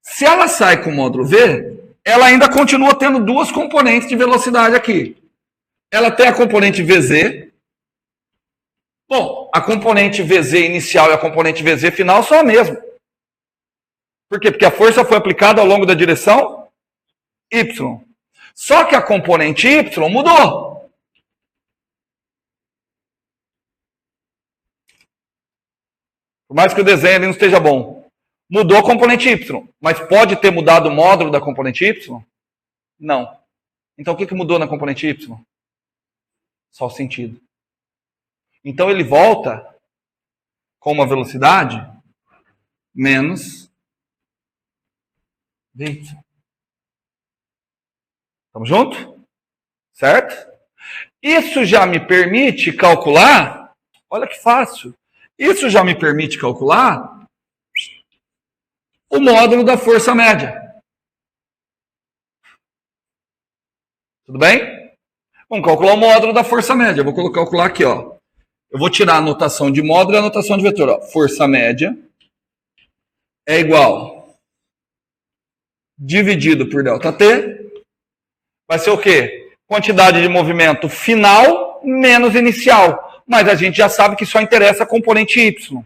Se ela sai com módulo V, ela ainda continua tendo duas componentes de velocidade aqui. Ela tem a componente VZ. Bom, a componente VZ inicial e a componente VZ final são a mesma. Por quê? Porque a força foi aplicada ao longo da direção Y. Só que a componente Y mudou. Por mais que o desenho ali não esteja bom. Mudou a componente Y. Mas pode ter mudado o módulo da componente Y? Não. Então o que mudou na componente Y? Só o sentido. Então ele volta com uma velocidade menos v. Estamos juntos? Certo? Isso já me permite calcular, olha que fácil, isso já me permite calcular o módulo da força média. Tudo bem? Vamos calcular o módulo da força média. Eu vou calcular aqui, ó. Eu vou tirar a notação de módulo e a notação de vetor. Ó. Força média é igual dividido por ΔT. Vai ser o quê? Quantidade de movimento final menos inicial. Mas a gente já sabe que só interessa a componente Y.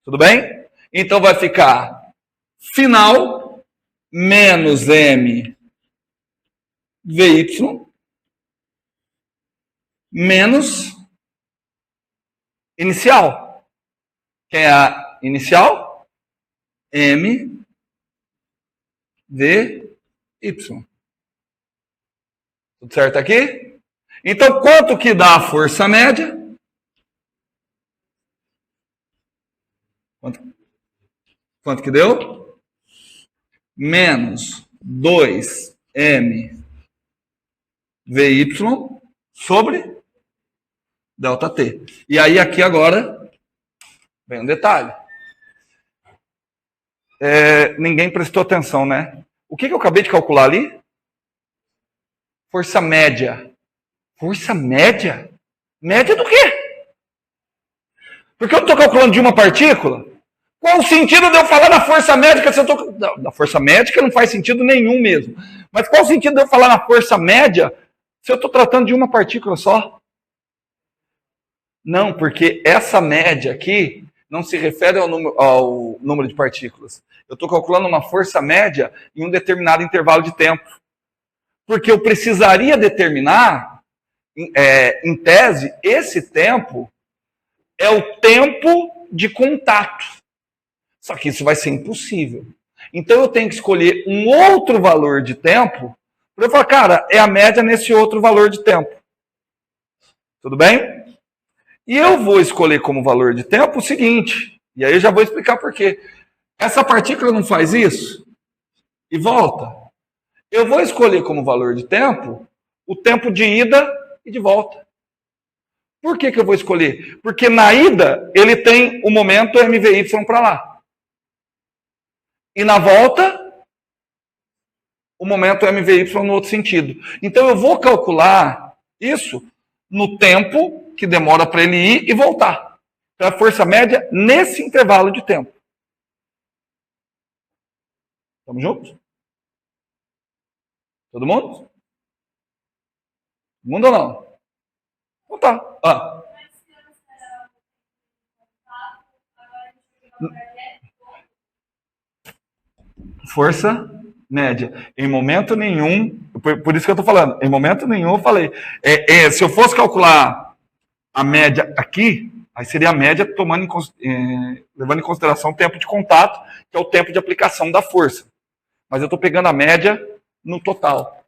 Tudo bem? Então vai ficar final menos M VY menos inicial. Quem é a inicial? M VY. Tudo certo aqui? Então, quanto que dá a força média? Quanto que deu? Menos 2m VY sobre ΔT. E aí aqui agora vem um detalhe. Ninguém prestou atenção, né? O que eu acabei de calcular ali? Força média. Força média? Média do quê? Porque eu estou calculando de uma partícula. Qual o sentido de eu falar da força médica? Se eu tô... Da força médica não faz sentido nenhum mesmo. Mas qual o sentido de eu falar na força média se eu estou tratando de uma partícula só? Não, porque essa média aqui não se refere ao número de partículas. Eu estou calculando uma força média em um determinado intervalo de tempo. Porque eu precisaria determinar, em tese, esse tempo é o tempo de contato. Só que isso vai ser impossível. Então eu tenho que escolher um outro valor de tempo para eu falar, cara, é a média nesse outro valor de tempo. Tudo bem? E eu vou escolher como valor de tempo o seguinte, e aí eu já vou explicar por quê. Essa partícula não faz isso e volta. Eu vou escolher como valor de tempo o tempo de ida e de volta. Por que eu vou escolher? Porque na ida ele tem o momento MVY para lá. E na volta, o momento MVY no outro sentido. Então eu vou calcular isso no tempo que demora para ele ir e voltar. Então a força média nesse intervalo de tempo. Estamos juntos? Todo mundo? Todo mundo ou não? Então tá. Força média. Em momento nenhum, por isso que eu estou falando, em momento nenhum eu falei. Se eu fosse calcular a média aqui, aí seria a média levando em consideração o tempo de contato, que é o tempo de aplicação da força. Mas eu estou pegando a média no total.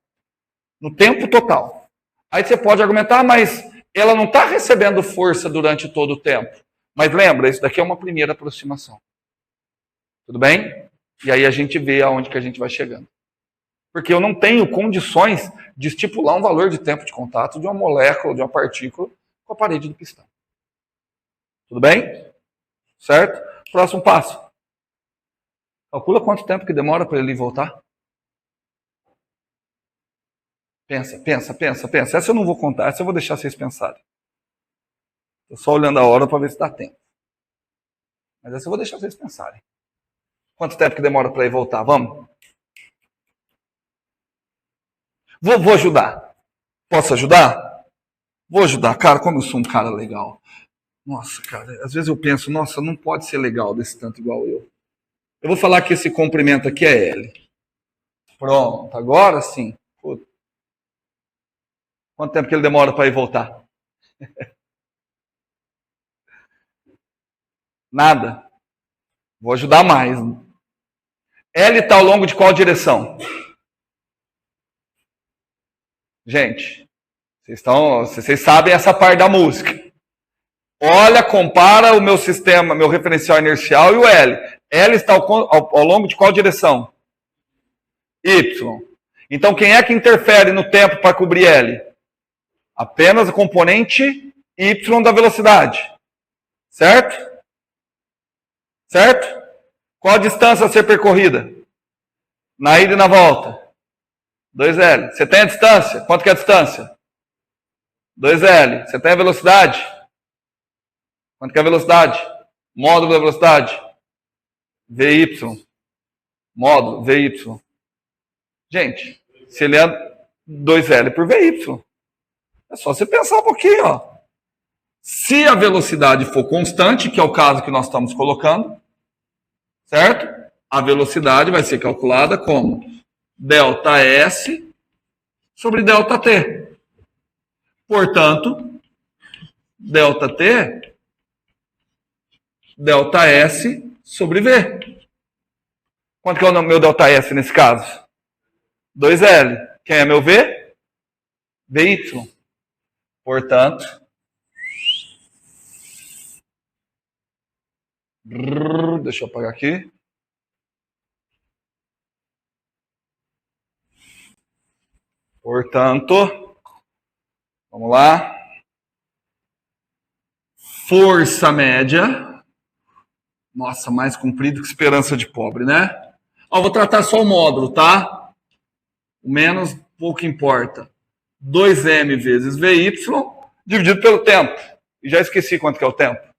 No tempo total. Aí você pode argumentar, mas ela não está recebendo força durante todo o tempo. Mas lembra, isso daqui é uma primeira aproximação. Tudo bem? E aí a gente vê aonde que a gente vai chegando. Porque eu não tenho condições de estipular um valor de tempo de contato de uma molécula, de uma partícula, com a parede do pistão. Tudo bem? Certo? Próximo passo. Calcula quanto tempo que demora para ele voltar. Pensa. Essa eu não vou contar, essa eu vou deixar vocês pensarem. Estou só olhando a hora para ver se dá tempo. Mas essa eu vou deixar vocês pensarem. Quanto tempo que demora para ele voltar? Vamos? Vou ajudar. Posso ajudar? Vou ajudar. Cara, como eu sou um cara legal. Nossa, cara, às vezes eu penso, nossa, não pode ser legal desse tanto igual eu. Eu vou falar que esse comprimento aqui é L. Pronto, agora sim. Puta. Quanto tempo que ele demora para ir voltar? Nada. Vou ajudar mais. L está ao longo de qual direção? Gente, vocês sabem essa parte da música. Olha, compara o meu sistema, meu referencial inercial e o L. L está ao longo de qual direção? Y. Então, quem é que interfere no tempo para cobrir L? Apenas a componente Y da velocidade. Certo? Certo? Qual a distância a ser percorrida? Na ida e na volta? 2L. Você tem a distância? Quanto que é a distância? 2L. Você tem a velocidade? Quanto que é a velocidade? Módulo da velocidade? VY. Módulo, VY. Gente, se ele é 2L por VY, é só você pensar um pouquinho, ó. Se a velocidade for constante, que é o caso que nós estamos colocando, certo? A velocidade vai ser calculada como ΔS sobre ΔT. Portanto, ΔT, ΔS sobre V. Quanto que é o meu ΔS nesse caso? 2L. Quem é meu V? VY. Portanto, deixa eu apagar aqui. Portanto, vamos lá. Força média. Nossa, mais comprido que esperança de pobre, né? Ó, vou tratar só o módulo, tá? O menos pouco importa. 2m vezes VY dividido pelo tempo. E já esqueci quanto que é o tempo.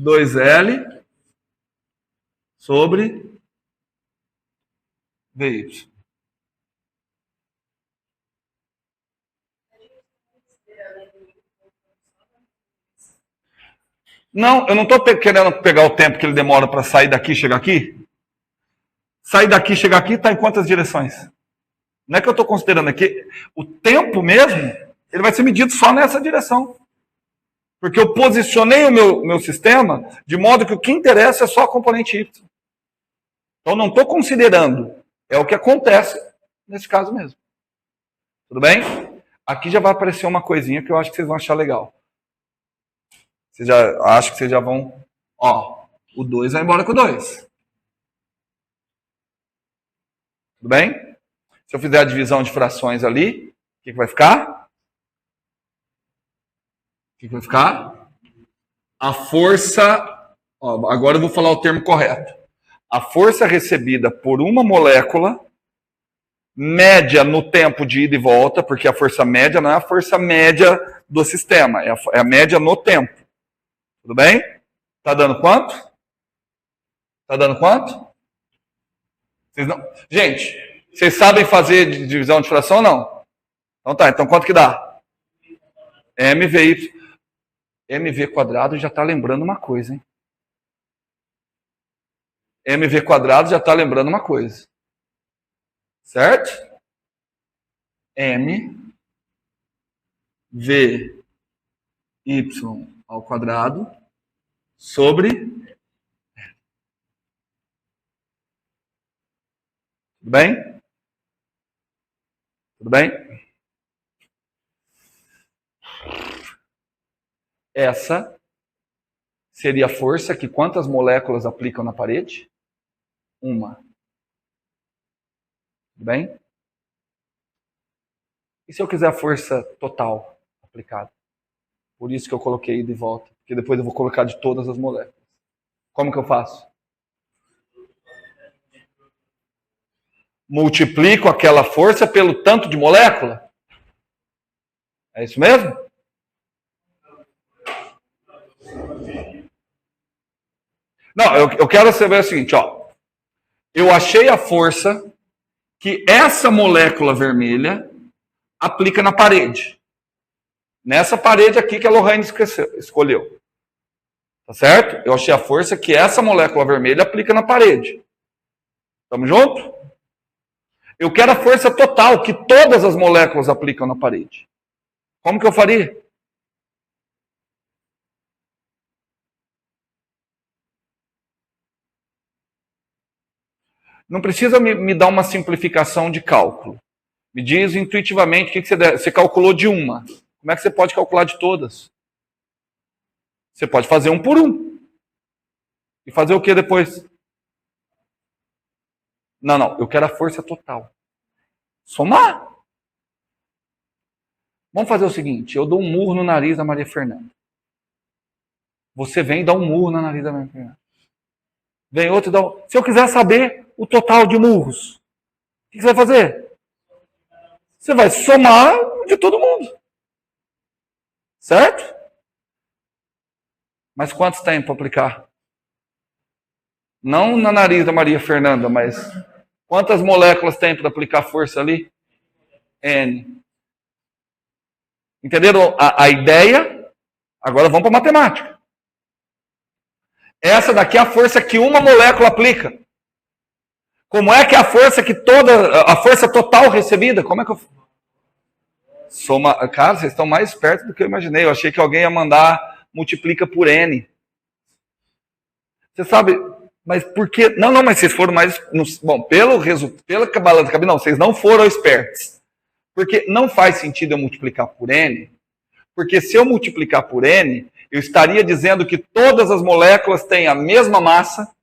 2L sobre VY. Não, eu não estou querendo pegar o tempo que ele demora para sair daqui e chegar aqui. Sair daqui e chegar aqui está em quantas direções? Não é que eu estou considerando aqui. O tempo mesmo, ele vai ser medido só nessa direção. Porque eu posicionei o meu sistema de modo que o que interessa é só a componente Y. Então não estou considerando. É o que acontece nesse caso mesmo. Tudo bem? Aqui já vai aparecer uma coisinha que eu acho que vocês vão achar legal. Acho que vocês já vão... Ó, o 2 vai embora com o 2. Tudo bem? Se eu fizer a divisão de frações ali, o que vai ficar? O que vai ficar? A força... Ó, agora eu vou falar o termo correto. a força recebida por uma molécula, média no tempo de ida e volta, porque a força média não é a força média do sistema, é a média no tempo. Tudo bem? Tá dando quanto? Tá dando quanto? Vocês não... Gente, vocês sabem fazer divisão de fração ou não? Então tá, então quanto que dá? MVY. MV quadrado já está lembrando uma coisa, hein? MV quadrado já está lembrando uma coisa. Certo? M V Y ao quadrado sobre... Tudo bem? Tudo bem? Essa seria a força que quantas moléculas aplicam na parede? Uma. Tudo bem? E se eu quiser a força total aplicada? Por isso que eu coloquei ida e volta. Porque depois eu vou colocar de todas as moléculas. Como que eu faço? Multiplico aquela força pelo tanto de molécula? É isso mesmo? Não, eu quero saber o seguinte, ó. Eu achei a força que essa molécula vermelha aplica na parede. Nessa parede aqui que a Lohane escolheu. Tá certo? Eu achei a força que essa molécula vermelha aplica na parede. Tamo junto? Eu quero a força total que todas as moléculas aplicam na parede. Como que eu faria? Não precisa me dar uma simplificação de cálculo. Me diz intuitivamente o que você calculou de uma. Como é que você pode calcular de todas? Você pode fazer um por um. E fazer o que depois? Não. Eu quero a força total. Somar. Vamos fazer o seguinte. Eu dou um murro no nariz da Maria Fernanda. Você vem e dá um murro no nariz da Maria Fernanda. Vem outro e dá um... Se eu quiser saber o total de murros, o que você vai fazer? Você vai somar de todo mundo. Certo? Mas quantos tem para aplicar? Não na nariz da Maria Fernanda, mas quantas moléculas tem para aplicar força ali? N. Entenderam a ideia? Agora vamos para a matemática. Essa daqui é a força que uma molécula aplica. Como é que é a força que a força total recebida? Como é que eu... Soma... Cara, vocês estão mais perto do que eu imaginei. Eu achei que alguém ia mandar multiplica por N. Você sabe, mas por que... Não, mas vocês foram mais... Bom, pela balança da cabeça, não, vocês não foram espertos. Porque não faz sentido eu multiplicar por N, porque se eu multiplicar por N, eu estaria dizendo que todas as moléculas têm a mesma massa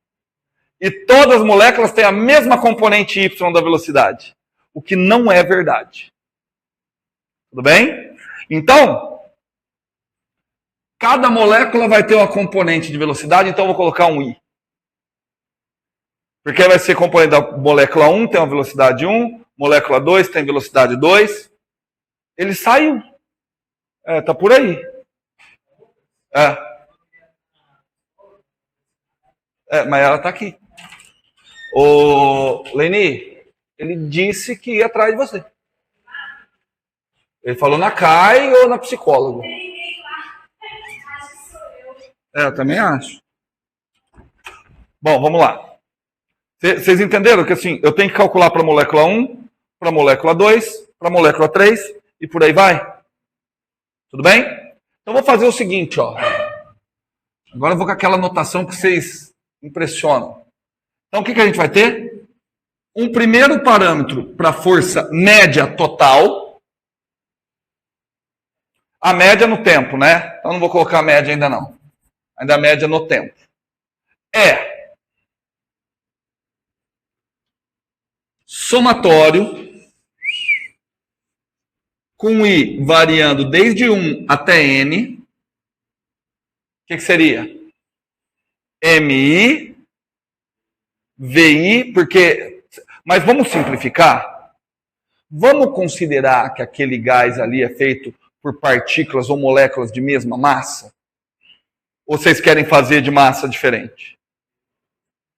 e todas as moléculas têm a mesma componente Y da velocidade. O que não é verdade. Tudo bem? Então, cada molécula vai ter uma componente de velocidade, então eu vou colocar um I. Porque vai ser componente da molécula 1, tem uma velocidade 1, molécula 2 tem velocidade 2. Ele saiu. Tá por aí. Mas ela tá aqui. O Leni, ele disse que ia atrás de você. Ele falou na CAI ou na psicóloga? Eu também acho. Bom, vamos lá. Vocês entenderam que assim, eu tenho que calcular para a molécula 1, para a molécula 2, para a molécula 3 e por aí vai? Tudo bem? Então vou fazer o seguinte, ó. Agora eu vou com aquela notação que vocês impressionam. Então o que a gente vai ter? Um primeiro parâmetro para a força média total. A média no tempo, né? Então não vou colocar a média ainda não. Ainda a média no tempo. Somatório com I variando desde 1 até N. O que seria? MI VI, porque... Mas vamos simplificar? Vamos considerar que aquele gás ali é feito por partículas ou moléculas de mesma massa? Ou vocês querem fazer de massa diferente?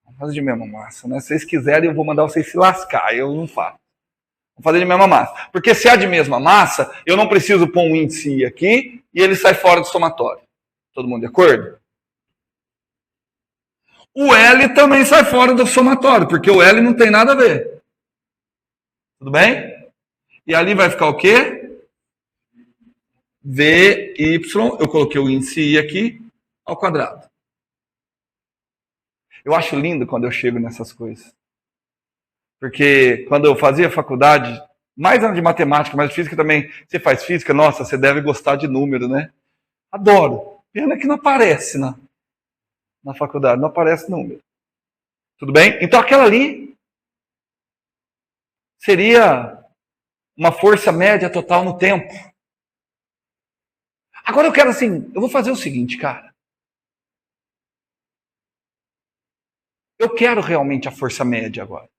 Vamos fazer de mesma massa, né? Se vocês quiserem, eu vou mandar vocês se lascar, eu não faço. Vamos fazer de mesma massa. Porque se é de mesma massa, eu não preciso pôr um índice I aqui e ele sai fora do somatório. Todo mundo de acordo? O L também sai fora do somatório, porque o L não tem nada a ver. Tudo bem? E ali vai ficar o quê? VY, eu coloquei o índice I aqui, ao quadrado. Eu acho lindo quando eu chego nessas coisas. Porque quando eu fazia faculdade, mais de matemática, mas de física também, você faz física, nossa, você deve gostar de número, né? Adoro. Pena que não aparece na faculdade, não aparece número. Tudo bem? Então aquela ali seria uma força média total no tempo. Agora eu quero assim, eu vou fazer o seguinte, cara. Eu quero realmente a força média agora.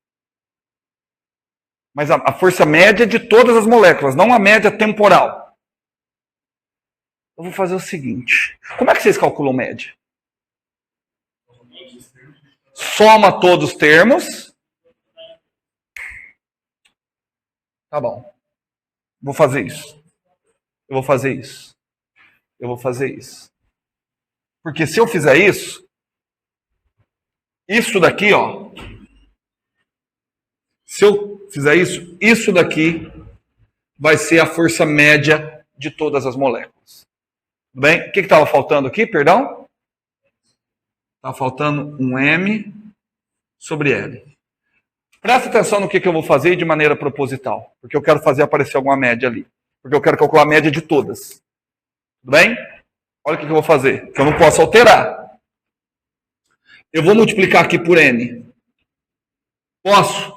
Mas a força média de todas as moléculas, não a média temporal. Eu vou fazer o seguinte. Como é que vocês calculam média? Soma todos os termos. Tá bom. Vou fazer isso. Eu vou fazer isso. Eu vou fazer isso. Porque se eu fizer isso, isso daqui, ó. Se eu fizer isso, isso daqui vai ser a força média de todas as moléculas. Tudo bem? O que estava faltando aqui, perdão? Estava faltando um M sobre L. Presta atenção no que eu vou fazer de maneira proposital. Porque eu quero fazer aparecer alguma média ali. Porque eu quero calcular a média de todas. Tudo bem? Olha o que eu vou fazer. Que eu não posso alterar. Eu vou multiplicar aqui por N. Posso?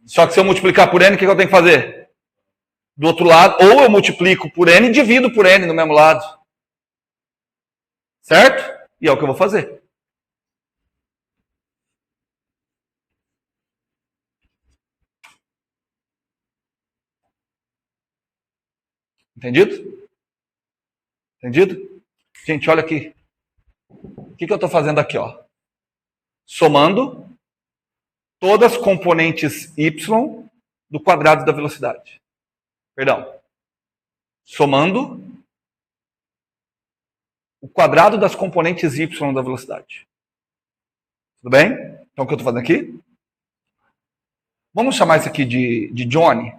Só que se eu multiplicar por N, o que eu tenho que fazer? Do outro lado, ou eu multiplico por N e divido por N no mesmo lado. Certo? E é o que eu vou fazer. Entendido? Entendido? Gente, olha aqui. O que eu estou fazendo aqui, ó? Somando todas as componentes y do quadrado da velocidade. Perdão. Somando o quadrado das componentes y da velocidade. Tudo bem? Então o que eu estou fazendo aqui? Vamos chamar isso aqui de Johnny.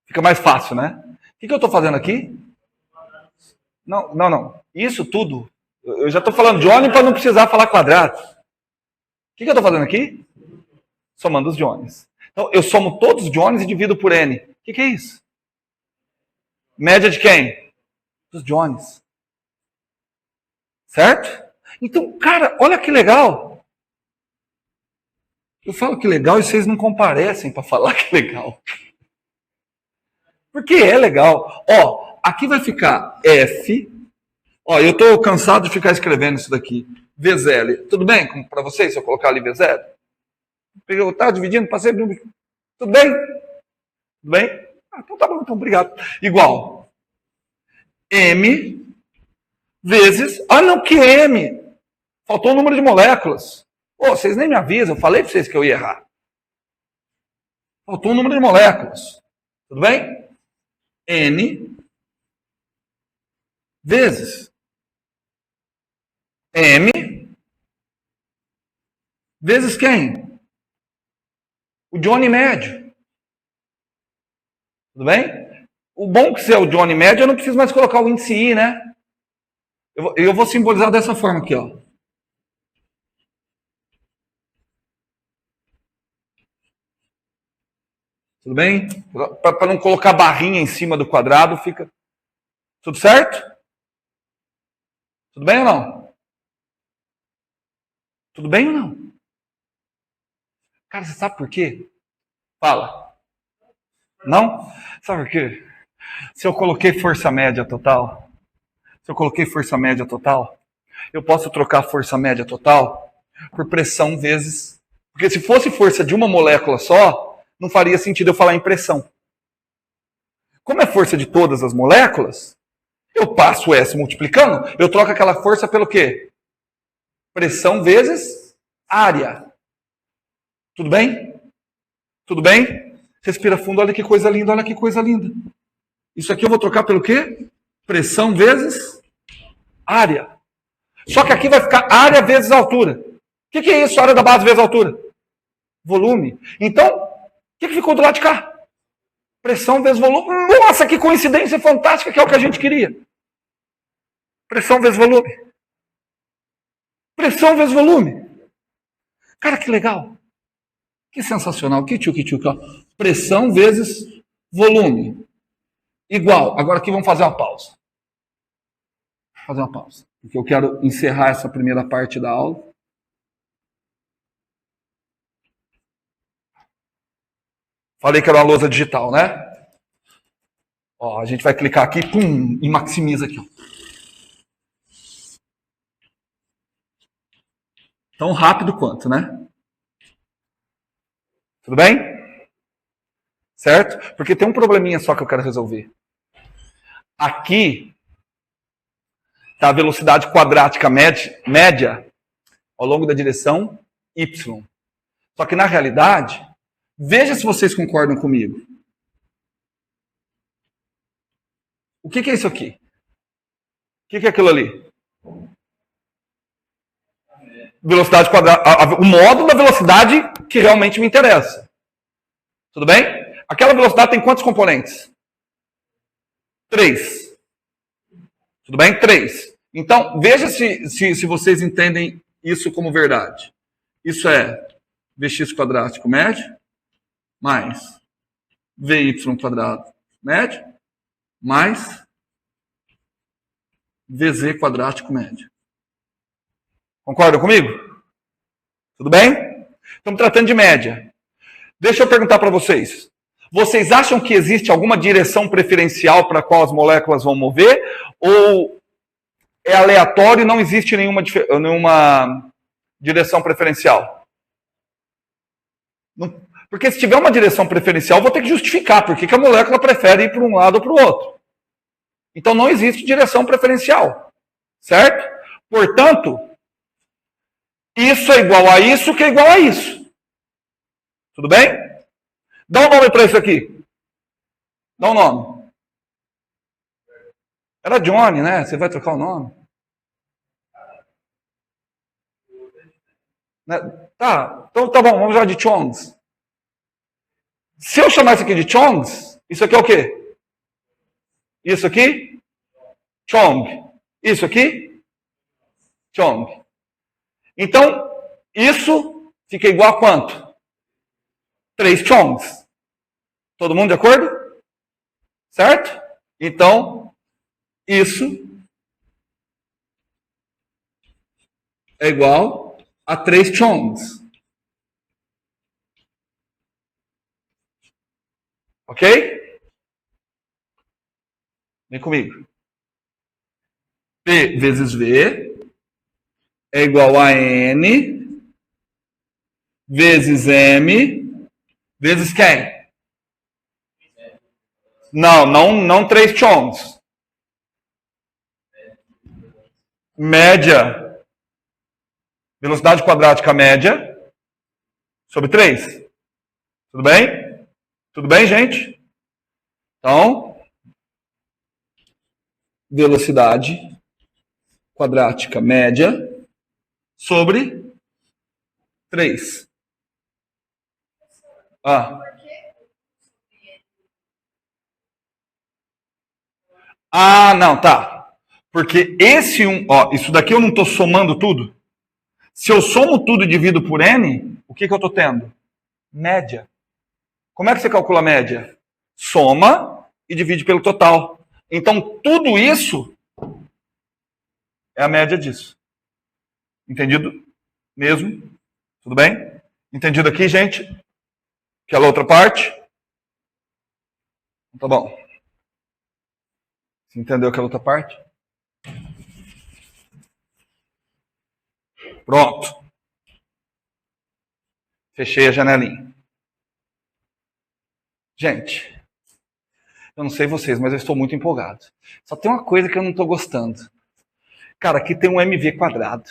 Fica mais fácil, né? O que eu estou fazendo aqui? Não. Isso tudo. Eu já estou falando Johnny para não precisar falar quadrado. O que eu estou fazendo aqui? Somando os Johnnies. Então, eu somo todos os Johnnies e divido por N. O que é isso? Média de quem? Dos Johnnies. Certo? Então, cara, olha que legal. Eu falo que legal e vocês não comparecem para falar que legal. Porque é legal. Ó, aqui vai ficar F. Ó, eu estou cansado de ficar escrevendo isso daqui. VZL. Tudo bem para vocês se eu colocar ali VZL? Eu estava dividindo, passei. Tudo bem? Tudo bem? Então tá bom, então obrigado. Igual. M vezes... Ah, não, que M? Faltou o número de moléculas. Pô, vocês nem me avisam, eu falei para vocês que eu ia errar. Faltou o número de moléculas. Tudo bem? N vezes M vezes quem? O Johnny médio. Tudo bem? O bom que se é o Johnny médio, eu não preciso mais colocar o índice I, né? Eu vou simbolizar dessa forma aqui, ó. Tudo bem? Para não colocar barrinha em cima do quadrado, fica... Tudo certo? Tudo bem ou não? Tudo bem ou não? Cara, você sabe por quê? Fala. Não? Sabe por quê? Se eu coloquei força média total, eu posso trocar a força média total por pressão vezes... Porque se fosse força de uma molécula só, não faria sentido eu falar em pressão. Como é força de todas as moléculas, eu passo o S multiplicando, eu troco aquela força pelo quê? Pressão vezes área. Tudo bem? Tudo bem? Respira fundo, olha que coisa linda, olha que coisa linda. Isso aqui eu vou trocar pelo quê? Pressão vezes área. Só que aqui vai ficar área vezes altura. O que é isso, área da base vezes altura? Volume. Então, o que ficou do lado de cá? Pressão vezes volume. Nossa, que coincidência fantástica, que é o que a gente queria. Pressão vezes volume. Pressão vezes volume. Cara, que legal. Que sensacional. Que tchuc. Pressão vezes volume. Igual. Agora aqui vamos fazer uma pausa. Fazer uma pausa. Porque eu quero encerrar essa primeira parte da aula. Falei que era uma lousa digital, né? Ó, a gente vai clicar aqui, pum, e maximiza aqui. Ó. Tão rápido quanto, né? Tudo bem? Certo? Porque tem um probleminha só que eu quero resolver. Aqui está a velocidade quadrática média ao longo da direção y. Só que na realidade, veja se vocês concordam comigo. O que é isso aqui? O que é aquilo ali? Velocidade quadrada, o módulo da velocidade que realmente me interessa. Tudo bem? Aquela velocidade tem quantos componentes? 3. Tudo bem? 3. Então, veja se vocês entendem isso como verdade. Isso é Vx quadrático médio mais Vy quadrado médio mais Vz quadrático médio. Concordam comigo? Tudo bem? Estamos tratando de média. Deixa eu perguntar para vocês. Vocês acham que existe alguma direção preferencial para a qual as moléculas vão mover? Ou é aleatório e não existe nenhuma direção preferencial? Porque se tiver uma direção preferencial, eu vou ter que justificar por que a molécula prefere ir para um lado ou para o outro. Então não existe direção preferencial. Certo? Portanto, isso é igual a isso que é igual a isso. Tudo bem? Dá um nome para isso aqui. Dá um nome. Era Johnny, né? Você vai trocar o nome? Tá, então tá bom, vamos chamar de Chongs. Se eu chamar isso aqui de Chongs, isso aqui é o quê? Isso aqui? Chong. Isso aqui? Chong. Então, isso fica igual a quanto? 3 Chongs. Todo mundo de acordo? Certo? Então, isso é igual a 3 Chongs. Ok? Vem comigo. P vezes V é igual a N vezes M vezes quem? Não 3 Chongs. Média. Velocidade quadrática média sobre 3. Tudo bem? Tudo bem, gente? Então, velocidade quadrática média sobre 3. Não, tá. Porque esse isso daqui eu não estou somando tudo. Se eu somo tudo e divido por N, o que eu estou tendo? Média. Como é que você calcula a média? Soma e divide pelo total. Então, tudo isso é a média disso. Entendido? Mesmo? Tudo bem? Entendido aqui, gente? Aquela outra parte? Tá bom. Você entendeu aquela outra parte? Pronto. Fechei a janelinha. Gente, eu não sei vocês, mas eu estou muito empolgado. Só tem uma coisa que eu não estou gostando. Cara, aqui tem um MV quadrado.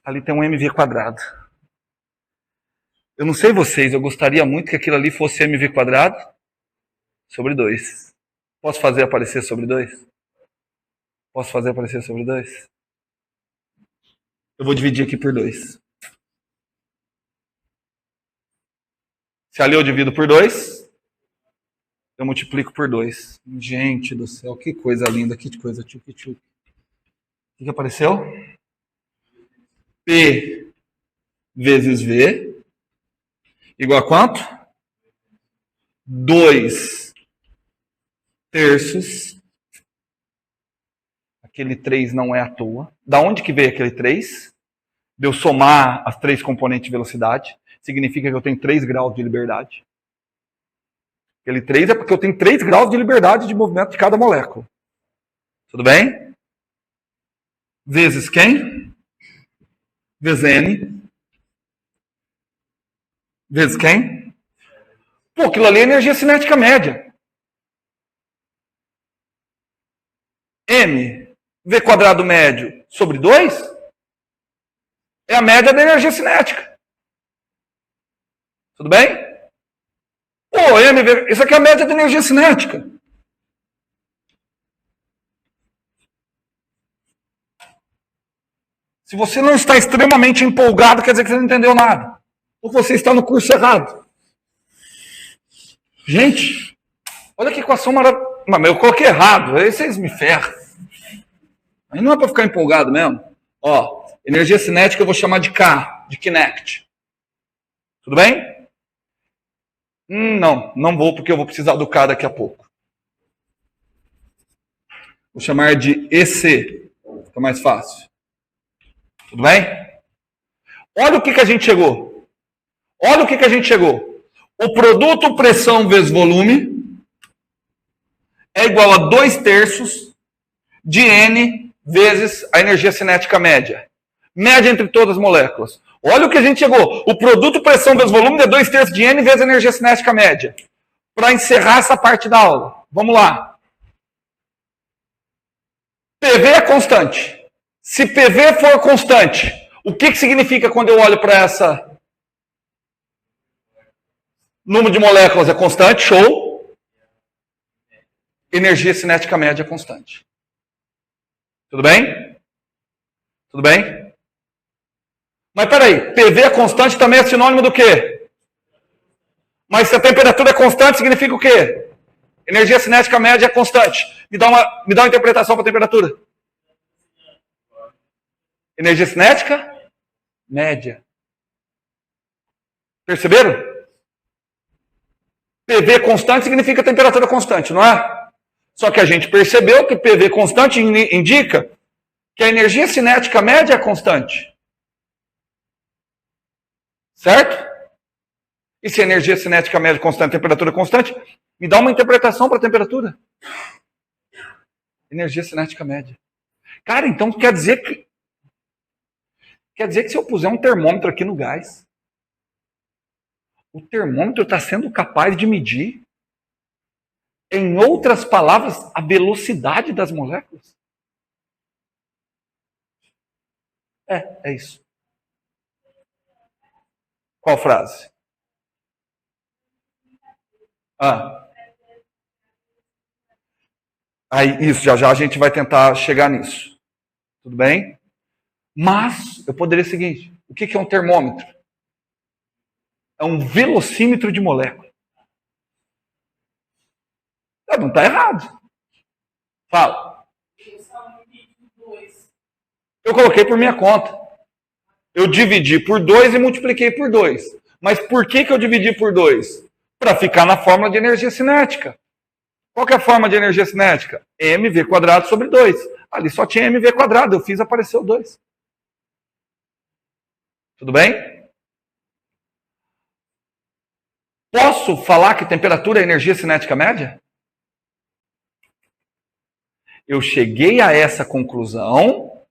Ali tem um MV quadrado. Eu não sei vocês, eu gostaria muito que aquilo ali fosse MV quadrado sobre 2. Posso fazer aparecer sobre 2? Posso fazer aparecer sobre 2? Eu vou dividir aqui por 2. Se ali eu divido por 2, eu multiplico por 2. Gente do céu, que coisa linda, que coisa tchuc-tchuc. O que apareceu? P vezes V igual a quanto? 2 terços. Aquele 3 não é à toa. Da onde que veio aquele 3? De eu somar as 3 componentes de velocidade. Significa que eu tenho 3 graus de liberdade. Aquele 3 é porque eu tenho 3 graus de liberdade de movimento de cada molécula. Tudo bem? Vezes quem? Vezes N. Vezes quem? Pô, aquilo ali é energia cinética média. M, V quadrado médio sobre 2, é a média da energia cinética. Tudo bem? Pô, M, isso aqui é a média da energia cinética. Se você não está extremamente empolgado, quer dizer que você não entendeu nada. Ou você está no curso errado. Gente, olha que equação maravilhosa. Mas eu coloquei errado, aí vocês me ferram. Aí não é para ficar empolgado mesmo. Ó, energia cinética eu vou chamar de K, de Kinect. Tudo bem? Não vou porque eu vou precisar do K daqui a pouco. Vou chamar de EC, fica mais fácil. Tudo bem? Olha o que a gente chegou. Olha o que a gente chegou. O produto pressão vezes volume é igual a 2 terços de N vezes a energia cinética média. Média entre todas as moléculas. Olha o que a gente chegou. O produto pressão vezes volume é 2 terços de N vezes a energia cinética média. Para encerrar essa parte da aula. Vamos lá. PV é constante. Se PV for constante, o que significa quando eu olho para essa? Número de moléculas é constante, show. Energia cinética média é constante. Tudo bem? Tudo bem? Mas peraí, PV é constante também é sinônimo do quê? Mas se a temperatura é constante, significa o quê? Energia cinética média é constante. Me dá uma interpretação para a temperatura. Energia cinética média. Perceberam? PV constante significa temperatura constante, não é? Só que a gente percebeu que PV constante indica que a energia cinética média é constante. Certo? E se a energia cinética média é constante, temperatura constante, me dá uma interpretação para a temperatura. Energia cinética média. Cara, então quer dizer que se eu puser um termômetro aqui no gás, o termômetro está sendo capaz de medir, em outras palavras, a velocidade das moléculas? É isso. Qual frase? Aí, isso, já a gente vai tentar chegar nisso. Tudo bem? Mas, eu poderia ser o seguinte, o que é um termômetro? É um velocímetro de molécula. Não está errado. Fala. Eu coloquei por minha conta. Eu dividi por 2 e multipliquei por 2. Mas por que eu dividi por 2? Para ficar na fórmula de energia cinética. Qual que é a forma de energia cinética? mv quadrado sobre 2. Ali só tinha mv quadrado, eu fiz aparecer o 2. Tudo bem? Posso falar que temperatura é energia cinética média? Eu cheguei a essa conclusão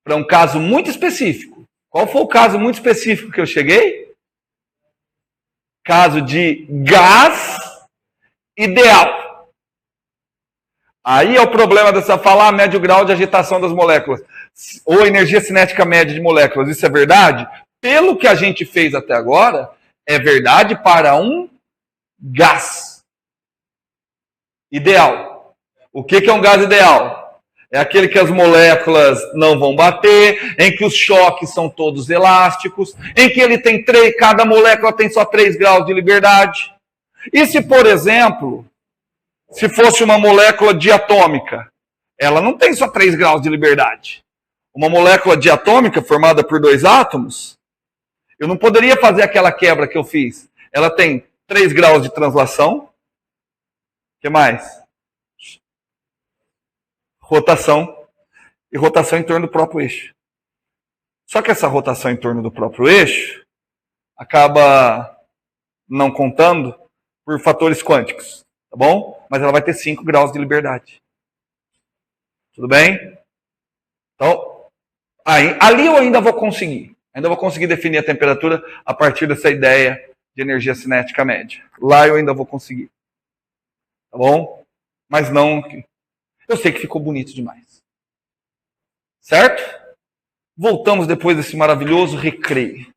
para um caso muito específico. Qual foi o caso muito específico que eu cheguei? Caso de gás ideal. Aí é o problema dessa falar médio grau de agitação das moléculas, ou energia cinética média de moléculas. Isso é verdade? Pelo que a gente fez até agora, é verdade para um gás ideal. O que é um gás ideal? É aquele que as moléculas não vão bater, em que os choques são todos elásticos, em que ele tem cada molécula tem só 3 graus de liberdade. E se, por exemplo, se fosse uma molécula diatômica, ela não tem só 3 graus de liberdade. Uma molécula diatômica formada por 2 átomos, eu não poderia fazer aquela quebra que eu fiz. Ela tem 3 graus de translação. O que mais? Rotação. E rotação em torno do próprio eixo. Só que essa rotação em torno do próprio eixo acaba não contando por fatores quânticos. Tá bom? Mas ela vai ter 5 graus de liberdade. Tudo bem? Então, ali eu ainda vou conseguir. Ainda vou conseguir definir a temperatura a partir dessa ideia de energia cinética média. Lá eu ainda vou conseguir. Tá bom? Mas não... Eu sei que ficou bonito demais. Certo? Voltamos depois desse maravilhoso recreio.